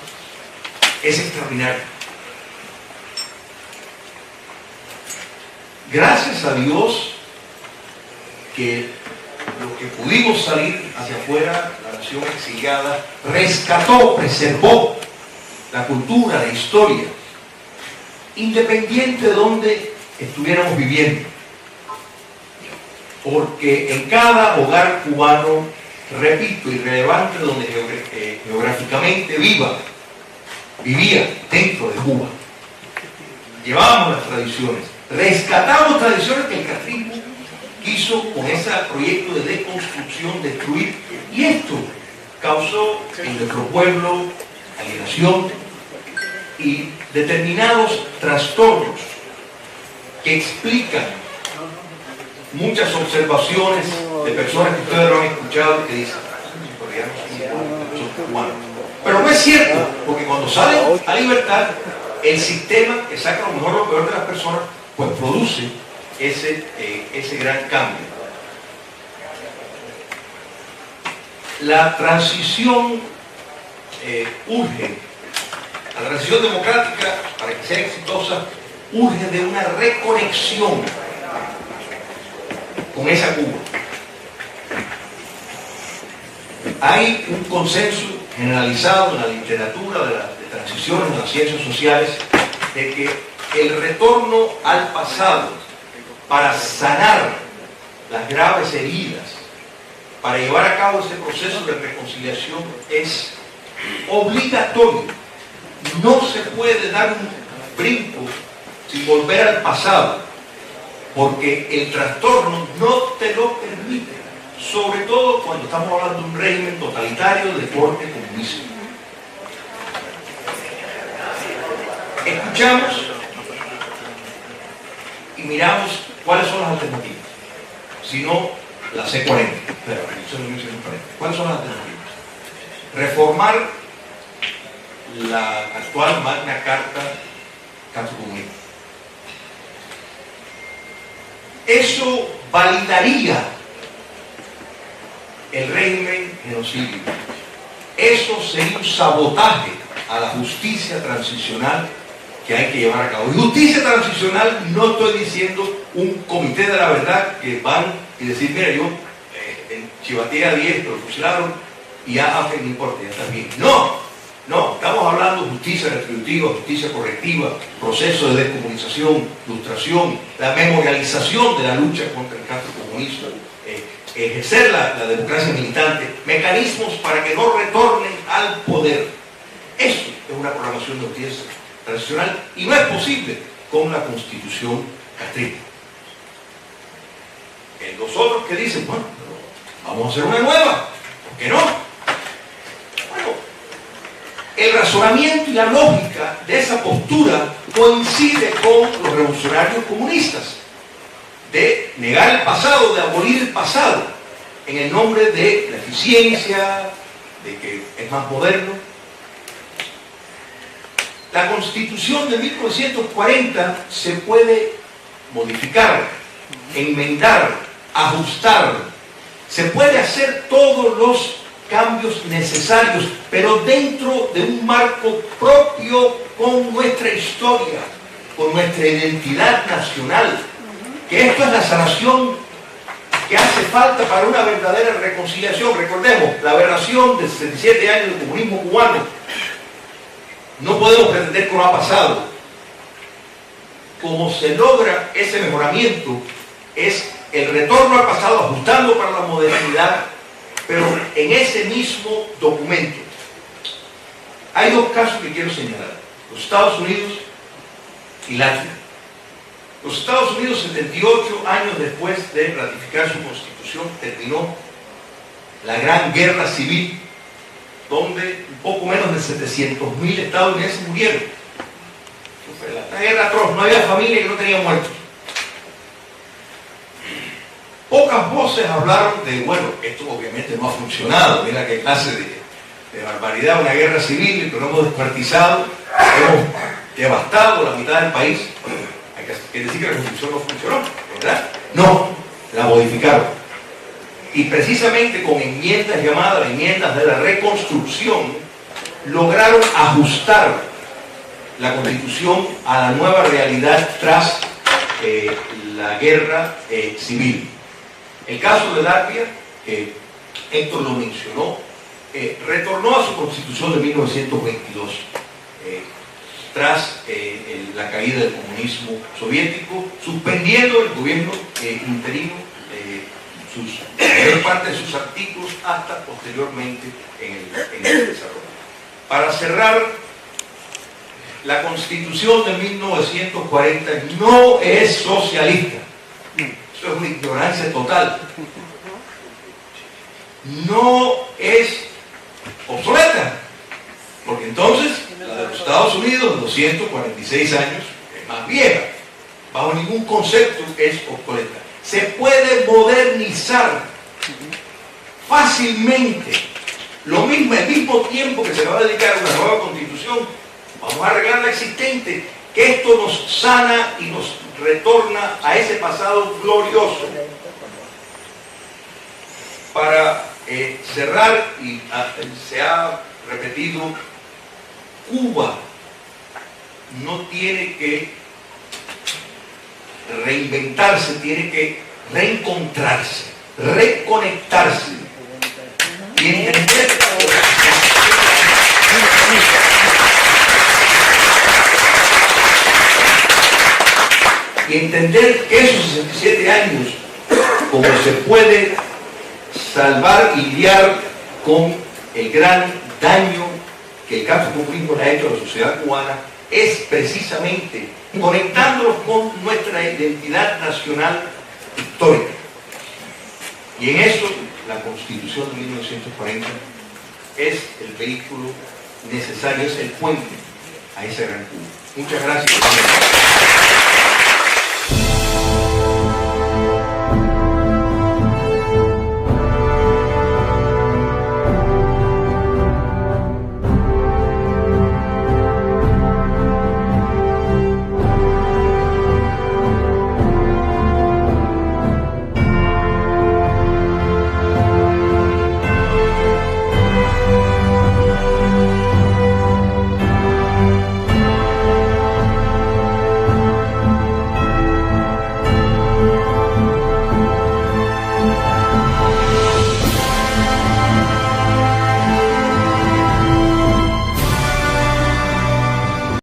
es extraordinario. Gracias a Dios que lo que pudimos salir hacia afuera, la nación exiliada, rescató, preservó la cultura, la historia, independiente de donde estuviéramos viviendo. Porque en cada hogar cubano, repito, irrelevante donde geográficamente vivía dentro de Cuba, llevábamos las tradiciones, rescatamos tradiciones que el castrismo quiso con ese proyecto de deconstrucción destruir, y esto causó en nuestro pueblo alienación y determinados trastornos que explican muchas observaciones de personas que ustedes lo han escuchado que dicen, son cubanos. Pero no es cierto, porque cuando salen a libertad, el sistema que saca lo mejor o lo peor de las personas, pues produce ese gran cambio. La transición urge, la transición democrática, para que sea exitosa, urge de una reconexión con esa Cuba. Hay un consenso generalizado en la literatura de transiciones, en las ciencias sociales, de que el retorno al pasado para sanar las graves heridas, para llevar a cabo ese proceso de reconciliación es obligatorio. No se puede dar un brinco sin volver al pasado, porque el trastorno no te lo permite, sobre todo cuando estamos hablando de un régimen totalitario de corte comunista. Escuchamos y miramos cuáles son las alternativas, si no la C40, pero ¿cuáles son las alternativas? Reformar la actual Magna Carta comunista. Eso validaría el régimen genocidio. Eso sería un sabotaje a la justicia transicional que hay que llevar a cabo. Y justicia transicional no estoy diciendo un comité de la verdad que van y decir, mira, yo chivateé a 10, pero fusilaron y ya, no importa, ya está bien. No, estamos hablando de justicia retributiva, justicia correctiva, proceso de descomunización, ilustración, la memorialización de la lucha contra el castro comunista, ejercer la democracia militante, mecanismos para que no retornen al poder. Eso es una programación de justicia transicional y no es posible con la constitución castrista. Los otros que dicen, bueno, vamos a hacer una nueva, ¿por qué no? Bueno, el razonamiento y la lógica de esa postura coincide con los revolucionarios comunistas, de negar el pasado, de abolir el pasado, en el nombre de la eficiencia, de que es más moderno. La Constitución de 1940 se puede modificar, enmendar, ajustar, se puede hacer todos los cambios necesarios, pero dentro de un marco propio con nuestra historia, con nuestra identidad nacional, que esto es la sanación que hace falta para una verdadera reconciliación. Recordemos, la aberración de 67 años del comunismo cubano, no podemos pretender que no ha pasado. Como se logra ese mejoramiento es el retorno al pasado, ajustando para la modernidad, pero en ese mismo documento. Hay dos casos que quiero señalar: los Estados Unidos y Latvia. Los Estados Unidos, 78 años después de ratificar su constitución, terminó la gran guerra civil, donde un poco menos de 700.000 estadounidenses murieron. Fue la guerra atroz, no había familia que no tenía muertos. Pocas voces hablaron de, bueno, esto obviamente no ha funcionado, mira qué clase de barbaridad, una guerra civil, pero hemos descuartizado, hemos devastado la mitad del país. Hay que decir que la Constitución no funcionó, ¿verdad? No, la modificaron. Y precisamente con enmiendas llamadas enmiendas de la reconstrucción, lograron ajustar la Constitución a la nueva realidad tras la guerra civil. El caso de Latvia, Héctor lo mencionó, retornó a su constitución de 1922, tras la caída del comunismo soviético, suspendiendo el gobierno interino la mayor parte de sus artículos hasta posteriormente en el desarrollo. Para cerrar, la Constitución de 1940 no es socialista. Eso es una ignorancia total. No es obsoleta, porque entonces la de los Estados Unidos, 246 años, es más vieja. Bajo ningún concepto es obsoleta. Se puede modernizar fácilmente. Lo mismo, el mismo tiempo que se va a dedicar a una nueva constitución, vamos a arreglar la existente, que esto nos sana y nos retorna a ese pasado glorioso. Para cerrar, y se ha repetido, Cuba no tiene que reinventarse, tiene que reencontrarse, reconectarse y entender que esos 67 años, como se puede salvar y lidiar con el gran daño que el castrocomunismo le ha hecho a la sociedad cubana, es precisamente conectándonos con nuestra identidad nacional histórica. Y en eso la Constitución de 1940 es el vehículo necesario, es el puente a ese gran Cuba. Muchas gracias.